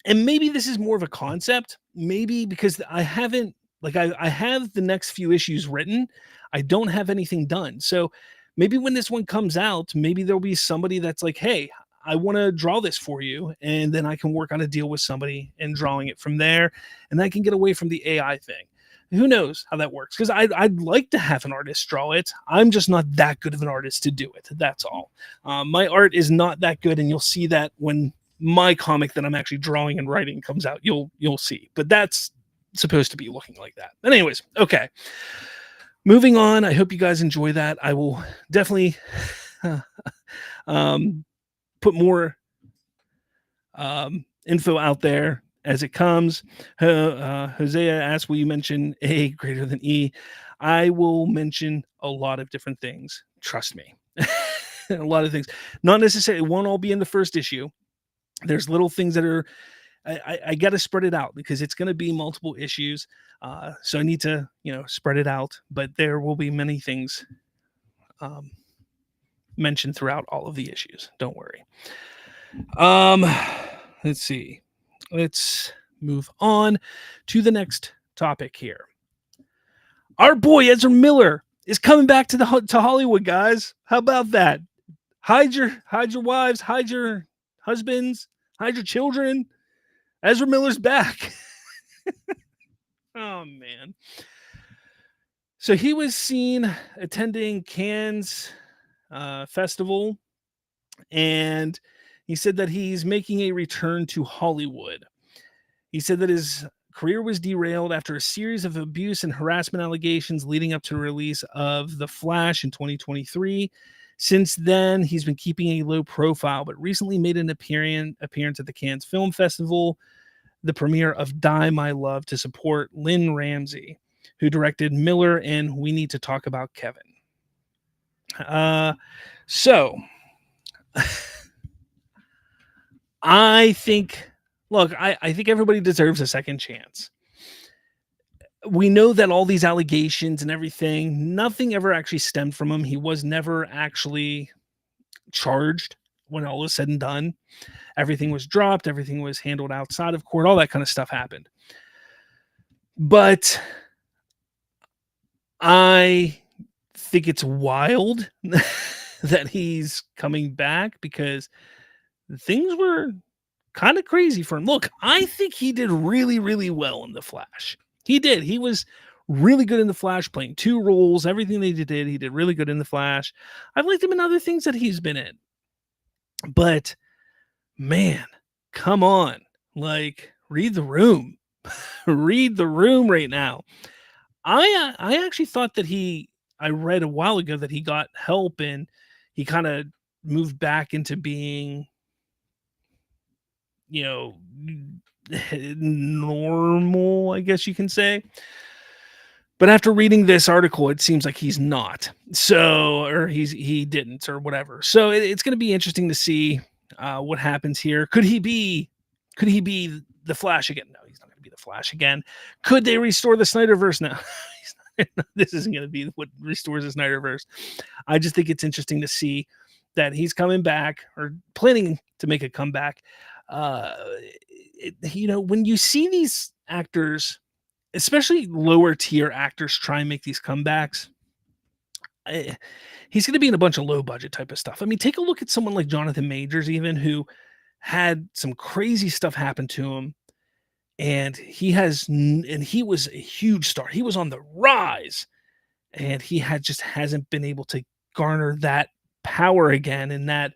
and maybe this is more of a concept, maybe because I haven't, like, I have the next few issues written. I don't have anything done. So maybe when this one comes out, maybe there'll be somebody that's like, hey, I want to draw this for you, and then I can work on a deal with somebody and drawing it from there, and I can get away from the AI thing. Who knows how that works? Because I'd like to have an artist draw it. I'm just not that good of an artist to do it. That's all. My art is not that good, and you'll see that when my comic that I'm actually drawing and writing comes out. You'll see. But that's supposed to be looking like that. But anyways, okay. Moving on. I hope you guys enjoy that. I will definitely put more info out there as it comes. Hosea asked, will you mention A greater than E? I will mention a lot of different things. Trust me. A lot of things. Not necessarily, it won't all be in the first issue. There's little things that are, I got to spread it out because it's going to be multiple issues. So I need to, spread it out. But there will be many things mentioned throughout all of the issues. Don't worry. Let's see. Let's move on to the next topic here. Our boy Ezra Miller is coming back to Hollywood, guys. How about that? Hide your wives, hide your husbands, hide your children. Ezra Miller's back. Oh man. So he was seen attending Cannes festival, and he said that he's making a return to Hollywood. He said that his career was derailed after a series of abuse and harassment allegations leading up to the release of The Flash in 2023. Since then, he's been keeping a low profile, but recently made an appearance at the Cannes Film Festival, the premiere of Die, My Love, to support Lynn Ramsey, who directed Miller and We Need to Talk About Kevin. So I think everybody deserves a second chance. We know that all these allegations and everything, nothing ever actually stemmed from him. He was never actually charged when all was said and done. Everything was dropped. Everything was handled outside of court. All that kind of stuff happened. But I think it's wild that he's coming back because things were kind of crazy for him. Look, I think he did really, really well in The Flash. He did. He was really good in The Flash, playing two roles. Everything they did, he did really good in The Flash. I've liked him in other things that he's been in. But, man, come on. Like, read the room. Read the room right now. I actually thought that I read a while ago that he got help and he kind of moved back into being, you know, normal, I guess you can say. But after reading this article, it seems like he's not. So, or he didn't, or whatever. So it's going to be interesting to see what happens here. Could he be the Flash again? No, he's not going to be the Flash again. Could they restore the Snyderverse? No, this isn't going to be what restores the Snyderverse. I just think it's interesting to see that he's coming back or planning to make a comeback. When you see these actors, especially lower tier actors, try and make these comebacks, he's going to be in a bunch of low budget type of stuff. I mean, take a look at someone like Jonathan Majors, even, who had some crazy stuff happen to him, and he was a huge star. He was on the rise, and he hasn't been able to garner that power again and that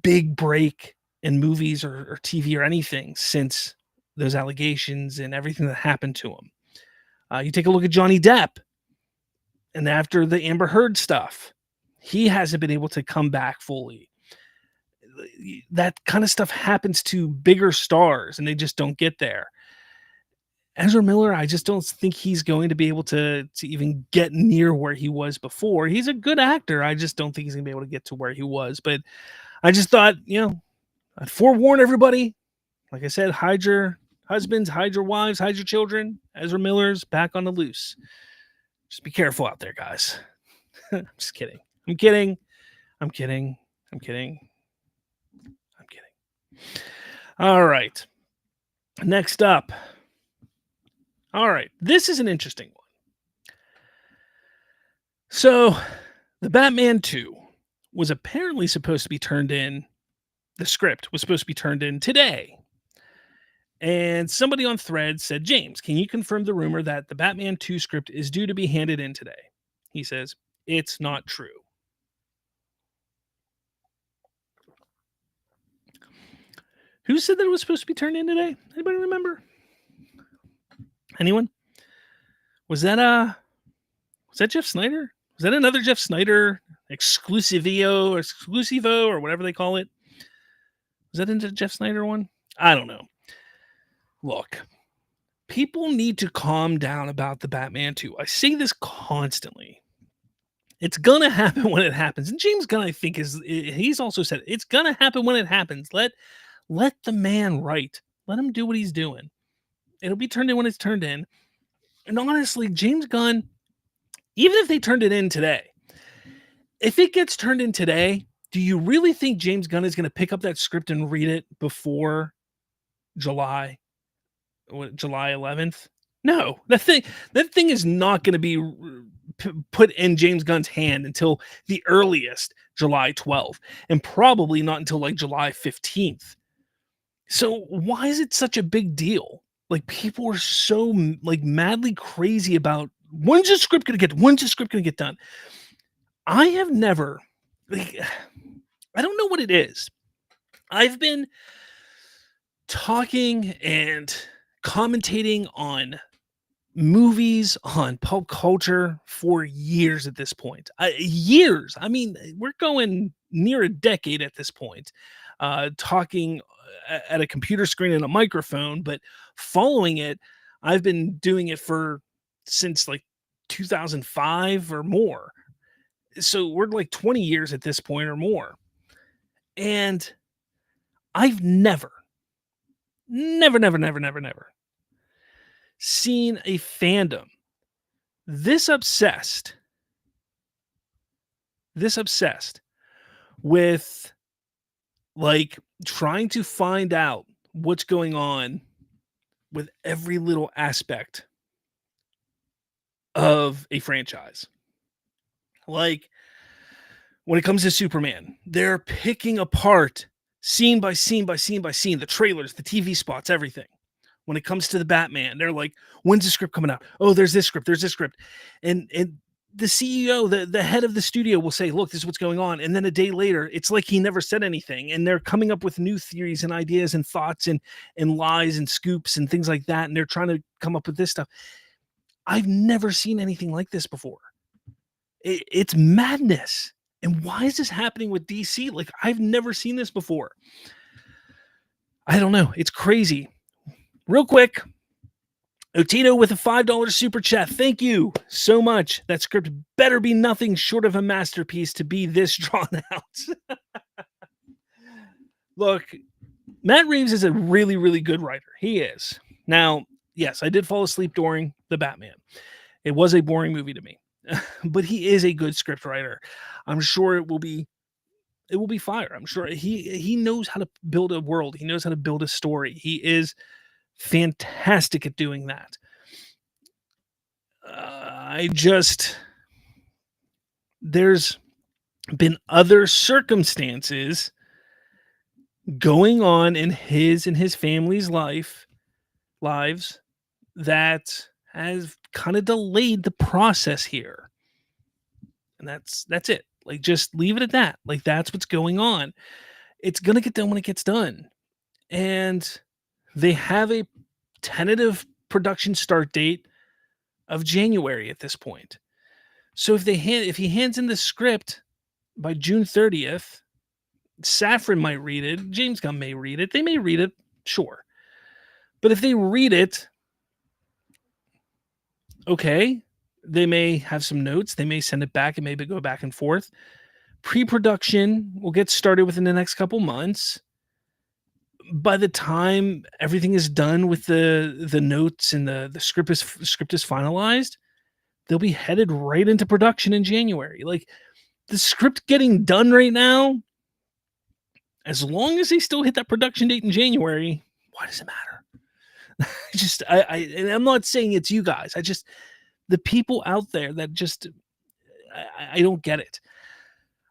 big break in movies or TV or anything since those allegations and everything that happened to him. You take a look at Johnny Depp, and after the Amber Heard stuff, he hasn't been able to come back fully. That kind of stuff happens to bigger stars, and they just don't get there. Ezra Miller, I just don't think he's going to be able to even get near where he was before. He's a good actor. I just don't think he's going to be able to get to where he was. But I just thought, I'd forewarn everybody. Like I said, hide your husbands, hide your wives, hide your children. Ezra Miller's back on the loose. Just be careful out there, guys. I'm just kidding. I'm kidding. All right. Next up. All right. This is an interesting one. So, the Batman 2 was apparently supposed to be turned in. The script was supposed to be turned in today. And somebody on Threads said, James, can you confirm the rumor that the Batman 2 script is due to be handed in today? He says, it's not true. Who said that it was supposed to be turned in today? Anybody remember? Anyone? Was that Jeff Snyder? Was that another Jeff Snyder exclusivo or whatever they call it? Was that into Jeff Snyder one? I don't know. Look, people need to calm down about the Batman 2. I say this constantly. It's gonna happen when it happens. And James Gunn, I think, he's also said it's gonna happen when it happens. Let the man write. Let him do what he's doing. It'll be turned in when it's turned in. And honestly, James Gunn, even if they turned it in today, if it gets turned in today, do you really think James Gunn is going to pick up that script and read it before July 11th? No, that thing is not going to be put in James Gunn's hand until the earliest July 12th, and probably not until like July 15th. So why is it such a big deal? Like, people are so like madly crazy about when's the script going to get done? I have never, I don't know what it is. I've been talking and commentating on movies, on pop culture for years at this point. Years. I mean, we're going near a decade at this point, talking at a computer screen and a microphone, but following it, I've been doing it since like 2005 or more. So we're like 20 years at this point or more. And I've never seen a fandom this obsessed with like trying to find out what's going on with every little aspect of a franchise. Like, when it comes to Superman, they're picking apart scene by scene the trailers, the TV spots, everything. When it comes to the Batman, they're like, when's the script coming out? Oh, there's this script. And the CEO, the head of the studio will say, look, this is what's going on. And then a day later, it's like he never said anything. And they're coming up with new theories and ideas and thoughts and lies and scoops and things like that. And they're trying to come up with this stuff. I've never seen anything like this before. It's madness. And why is this happening with DC? Like, I've never seen this before. I don't know. It's crazy. Real quick, Otino with a $5 super chat. Thank you so much. That script better be nothing short of a masterpiece to be this drawn out. Look, Matt Reeves is a really, really good writer. He is. Now, yes, I did fall asleep during The Batman. It was a boring movie to me, but he is a good script writer. I'm sure it will be fire. I'm sure he knows how to build a world. He knows how to build a story. He is fantastic at doing that. There's been other circumstances going on in his and his family's lives that has kind of delayed the process here. And that's it. Like, just leave it at that. Like, that's what's going on. It's going to get done when it gets done. And they have a tentative production start date of January at this point. So if he hands in the script by June 30th, Safran might read it. James Gunn may read it. They may read it, sure. But if they read it, okay, they may have some notes. They may send it back and maybe go back and forth. Pre-production will get started within the next couple months. By the time everything is done with the notes and the script is finalized, they'll be headed right into production in January. Like, the script getting done right now, as long as they still hit that production date in January, why does it matter? And I'm not saying it's you guys. The people out there that just, I don't get it.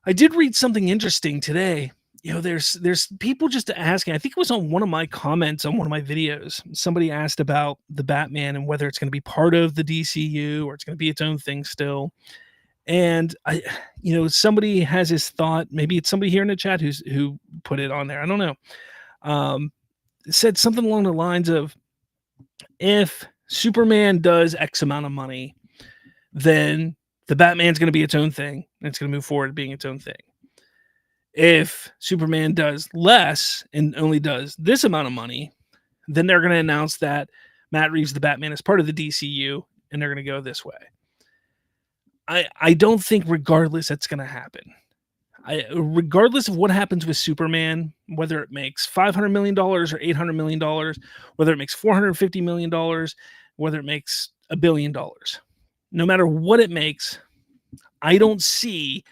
I did read something interesting today. There's people just asking. I think it was on one of my comments on one of my videos. Somebody asked about the Batman and whether it's going to be part of the DCU or it's going to be its own thing still. And somebody has his thought. Maybe it's somebody here in the chat who put it on there. I don't know. Said something along the lines of, if Superman does X amount of money, then the Batman's going to be its own thing. And it's going to move forward being its own thing. If Superman does less and only does this amount of money, then they're going to announce that Matt Reeves, the Batman, is part of the DCU, and they're going to go this way. I don't think regardless that's going to happen. Regardless of what happens with Superman, whether it makes $500 million or $800 million, whether it makes $450 million, whether it makes $1 billion, no matter what it makes, I don't see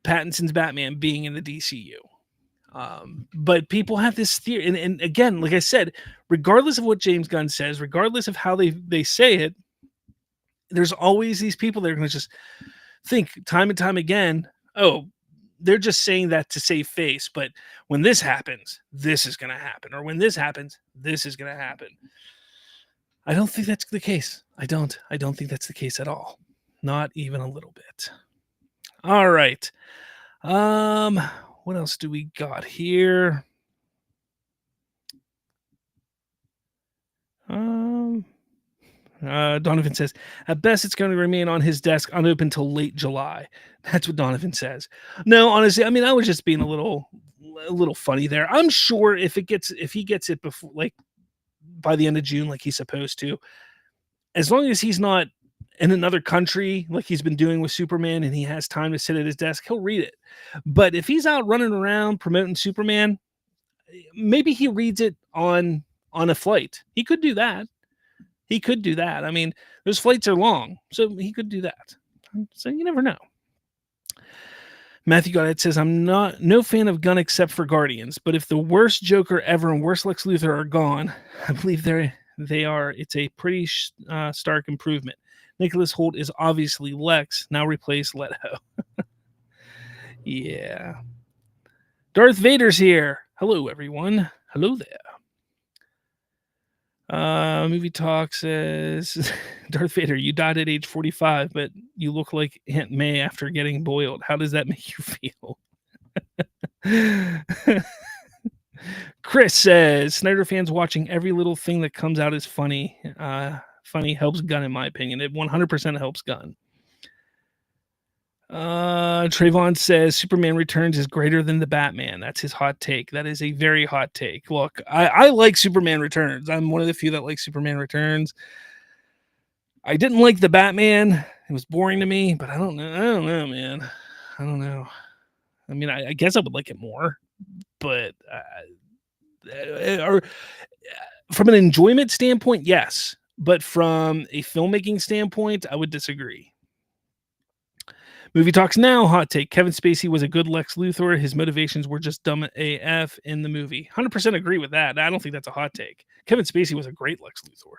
Pattinson's Batman being in the DCU. But people have this theory. And again, like I said, regardless of what James Gunn says, regardless of how they say it, there's always these people that are going to just think time and time again, oh, they're just saying that to save face. But when this happens, this is going to happen. Or when this happens, this is going to happen. I don't think that's the case. I don't think that's the case at all. Not even a little bit. All right. What else do we got here? Donovan says, at best, it's going to remain on his desk unopened till late July. That's what Donovan says. No, honestly, I mean, I was just being a little funny there. I'm sure if he gets it before, like, by the end of June, like he's supposed to, as long as he's not in another country like he's been doing with Superman and he has time to sit at his desk, he'll read it. But if he's out running around promoting Superman, maybe he reads it on a flight. He could do that. I mean, those flights are long, so he could do that. So you never know. Matthew Goddard says, I'm no fan of Gunn except for Guardians, but if the worst Joker ever and worst Lex Luthor are gone, I believe they are. It's a pretty stark improvement. Nicholas Hoult is obviously Lex, now replace Leto. Yeah. Darth Vader's here. Hello, everyone. Hello there. Movie Talk says, Darth Vader, you died at age 45, but you look like Aunt May after getting boiled. How does that make you feel? Chris says, Snyder fans watching every little thing that comes out is funny. Funny helps Gunn, in my opinion. It 100% helps Gunn. Trayvon says Superman Returns is greater than the Batman. That's his hot take. That is a very hot take. Look, I like Superman Returns. I'm one of the few that like Superman Returns. I didn't like the Batman. It was boring to me, but I don't know, man. I don't know. I mean, I guess I would like it more, but or from an enjoyment standpoint, yes. But from a filmmaking standpoint, I would disagree. Movie Talks Now, hot take. Kevin Spacey was a good Lex Luthor. His motivations were just dumb AF in the movie. 100% agree with that. I don't think that's a hot take. Kevin Spacey was a great Lex Luthor.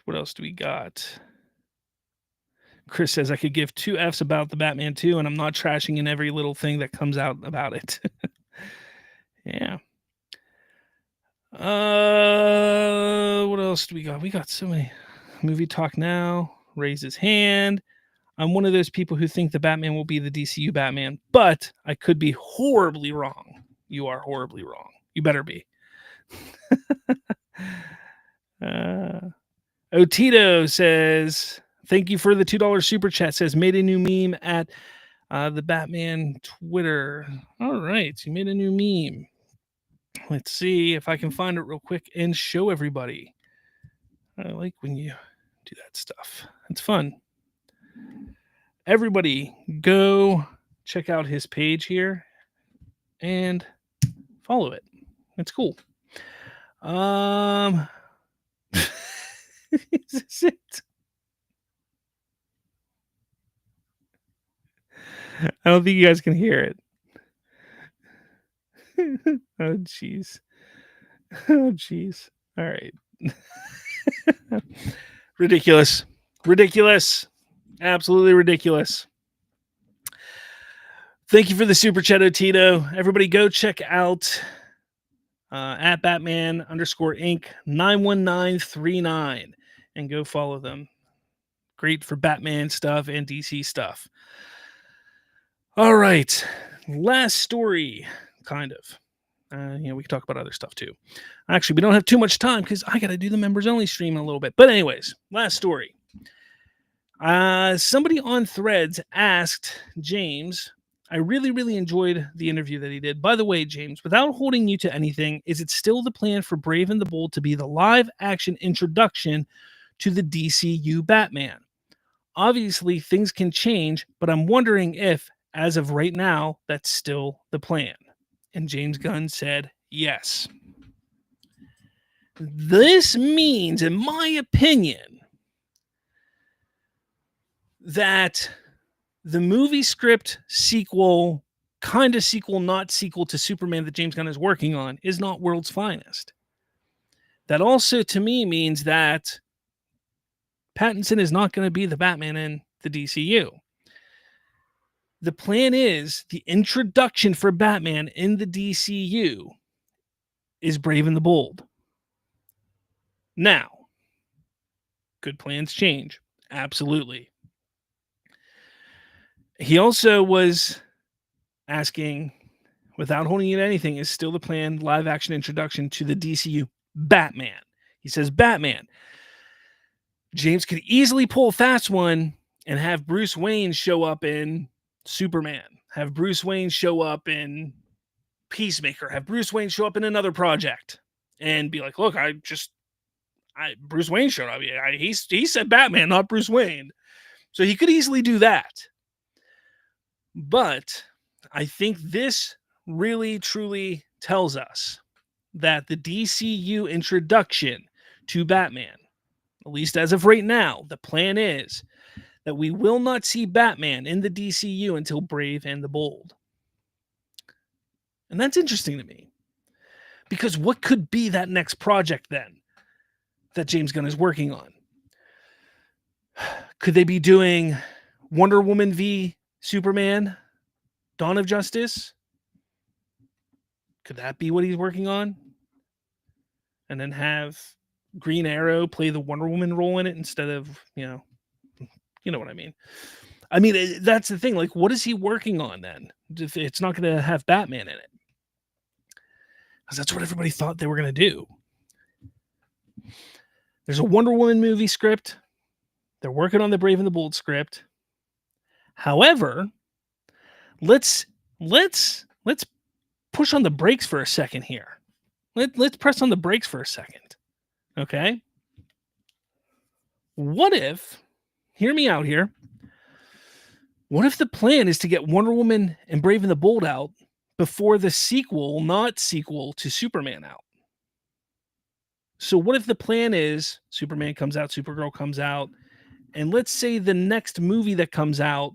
What else do we got? Chris says I could give 2 Fs about the Batman 2, and I'm not trashing in every little thing that comes out about it. Yeah. What else do we got? We got so many. Movie Talk Now. Raise his hand. I'm one of those people who think the Batman will be the DCU Batman, but I could be horribly wrong. You are horribly wrong. You better be. Otito says, thank you for the $2 super chat. Says, made a new meme at the Batman Twitter. All right. You made a new meme. Let's see if I can find it real quick and show everybody. I like when you do that stuff. It's fun. Everybody go check out his page here and follow it. It's cool. Is this it? I don't think you guys can hear it. Oh, jeez. Oh, jeez. All right. Ridiculous. Ridiculous. Absolutely ridiculous. Thank you for the super chat, Otito. Everybody go check out at Batman_Inc. 91939 and go follow them. Great for Batman stuff and DC stuff. All right. Last story, kind of. We can talk about other stuff too. Actually, we don't have too much time because I got to do the members only stream in a little bit. But anyways, last story. Somebody on Threads asked James, I really, really enjoyed the interview that he did. By the way, James, without holding you to anything, is it still the plan for Brave and the Bold to be the live action introduction to the DCU Batman? Obviously, things can change, but I'm wondering if, as of right now, that's still the plan. And James Gunn said, yes. This means, in my opinion, that the movie script sequel, kind of sequel, not sequel to Superman that James Gunn is working on is not world's finest. That also, to me, means that Pattinson is not going to be the Batman in the DCU. The plan is the introduction for Batman in the DCU is Brave and the Bold. Now, could plans change? Absolutely. He also was asking, without holding you to anything, is still the planned live action introduction to the DCU Batman. He says Batman. James could easily pull a fast one and have Bruce Wayne show up in Superman, have Bruce Wayne show up in Peacemaker, have Bruce Wayne show up in another project and be like, look, Bruce Wayne showed up. He said Batman, not Bruce Wayne. So he could easily do that. But I think this really, truly tells us that the DCU introduction to Batman, at least as of right now, the plan is that we will not see Batman in the DCU until Brave and the Bold. And that's interesting to me. Because what could be that next project then that James Gunn is working on? Could they be doing Wonder Woman v Superman, Dawn of Justice? Could that be what he's working on? And then have Green Arrow play the Wonder Woman role in it instead of, you know what I mean? I mean, that's the thing. Like, what is he working on then? If it's not going to have Batman in it. Because that's what everybody thought they were going to do. There's a Wonder Woman movie script. They're working on the Brave and the Bold script. However, let's push on the brakes for a second here. Let's press on the brakes for a second. Okay? What if, hear me out here, what if the plan is to get Wonder Woman and Brave and the Bold out before the sequel, not sequel to Superman out? So what if the plan is Superman comes out, Supergirl comes out, and let's say the next movie that comes out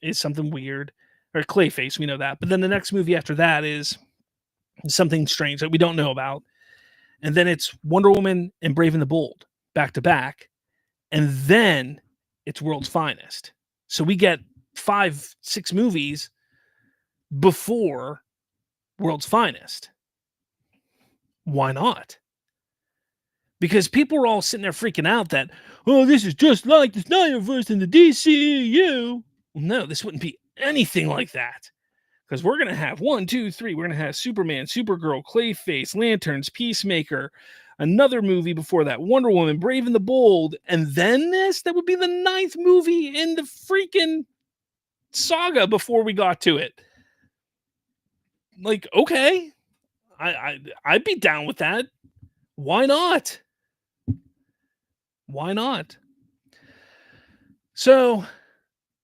is something weird, or Clayface, we know that, but then the next movie after that is something strange that we don't know about, and then it's Wonder Woman and Brave and the Bold back to back, and then it's World's Finest. So we get 5-6 movies before World's Finest. Why not? Because people are all sitting there freaking out that, oh, this is just like the Snyderverse in the DCEU. No, this wouldn't be anything like that. Because we're going to have 1, 2, 3. We're going to have Superman, Supergirl, Clayface, Lanterns, Peacemaker, another movie before that, Wonder Woman, Brave and the Bold, and then this? That would be the 9th movie in the freaking saga before we got to it. Like, okay. I'd be down with that. Why not? Why not? So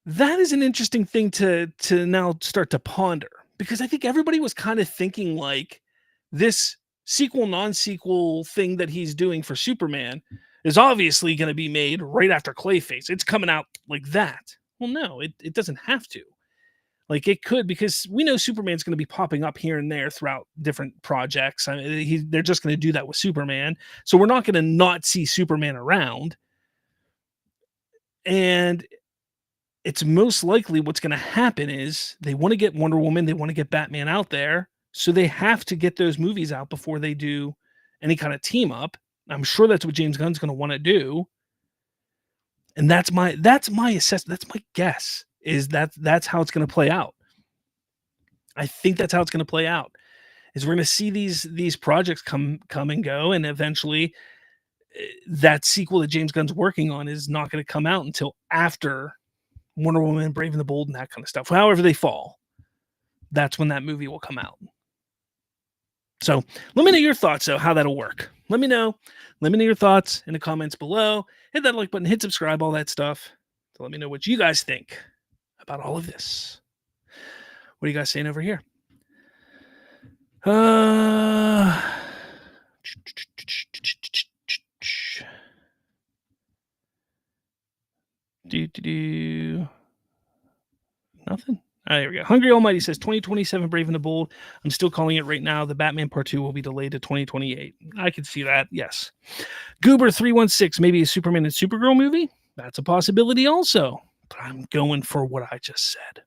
that is an interesting thing to now start to ponder, because I think everybody was kind of thinking like this sequel, non-sequel thing that he's doing for Superman is obviously going to be made right after Clayface. It's coming out like that. Well, no, it doesn't have to. Like it could, because we know Superman's going to be popping up here and there throughout different projects. I mean, they're just going to do that with Superman. So we're not going to not see Superman around. And it's most likely what's going to happen is they want to get Wonder Woman, they want to get Batman out there. So they have to get those movies out before they do any kind of team up. I'm sure that's what James Gunn's going to want to do. And that's my assessment. That's my guess. Is that's how it's going to play out. I think that's how it's going to play out. Is we're going to see these projects come and go, and eventually that sequel that James Gunn's working on is not going to come out until after Wonder Woman, Brave and the Bold, and that kind of stuff. However they fall, that's when that movie will come out. So let me know your thoughts, though, how that'll work. Let me know your thoughts in the comments below. Hit that like button, hit subscribe, all that stuff. So let me know what you guys think about all of this. What are you guys saying over here? Nothing. There we go. Hungry Almighty says 2027 Brave and the Bold. I'm still calling it right now. The Batman Part 2 will be delayed to 2028. I can see that. Yes. Goober 316, maybe a Superman and Supergirl movie. That's a possibility also. But I'm going for what I just said.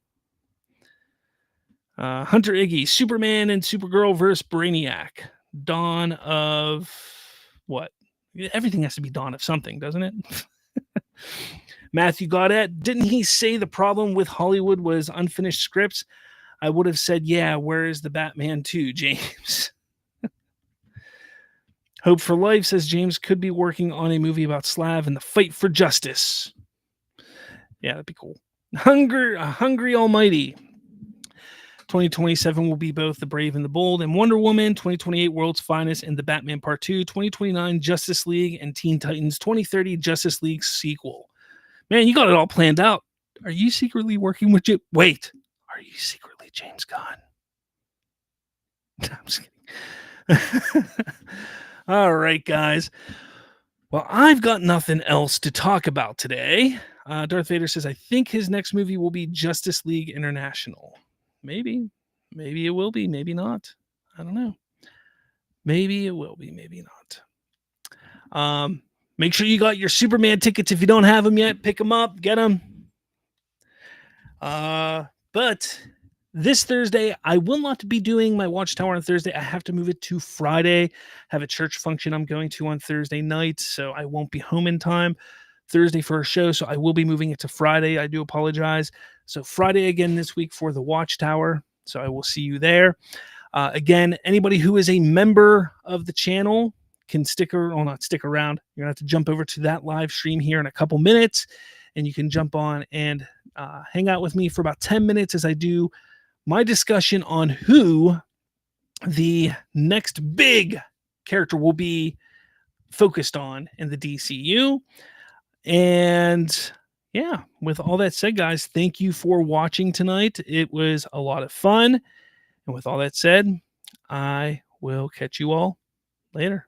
Hunter Iggy, Superman and Supergirl versus Brainiac. Dawn of what? Everything has to be dawn of something, doesn't it? Matthew Goddard, didn't he say the problem with Hollywood was unfinished scripts? I would have said, yeah, where is the Batman 2, James? Hope for Life says James could be working on a movie about Slav and the fight for justice. Yeah, that'd be cool. Hungry Almighty. 2027 will be both The Brave and the Bold and Wonder Woman. 2028 World's Finest and The Batman Part 2. 2029 Justice League and Teen Titans. 2030 Justice League sequel. Man, you got it all planned out. Are you secretly working with Jim? Wait, are you secretly James Gunn? I'm just kidding. All right, guys. Well, I've got nothing else to talk about today. Darth Vader says, I think his next movie will be Justice League International. Maybe it will be, maybe not. I don't know. Maybe it will be, maybe not. Make sure you got your Superman tickets. If you don't have them yet, pick them up, get them. But this Thursday, I will not be doing my Watchtower on Thursday. I have to move it to Friday. Have a church function I'm going to on Thursday night, so I won't be home in time Thursday for a show, so I will be moving it to Friday. I do apologize. So Friday again this week for the Watchtower. So I will see you there. Again, anybody who is a member of the channel can not stick around. You're gonna have to jump over to that live stream here in a couple minutes, and you can jump on and hang out with me for about 10 minutes as I do my discussion on who the next big character will be focused on in the DCU. And yeah, with all that said, guys, thank you for watching tonight. It was a lot of fun. And with all that said, I will catch you all later.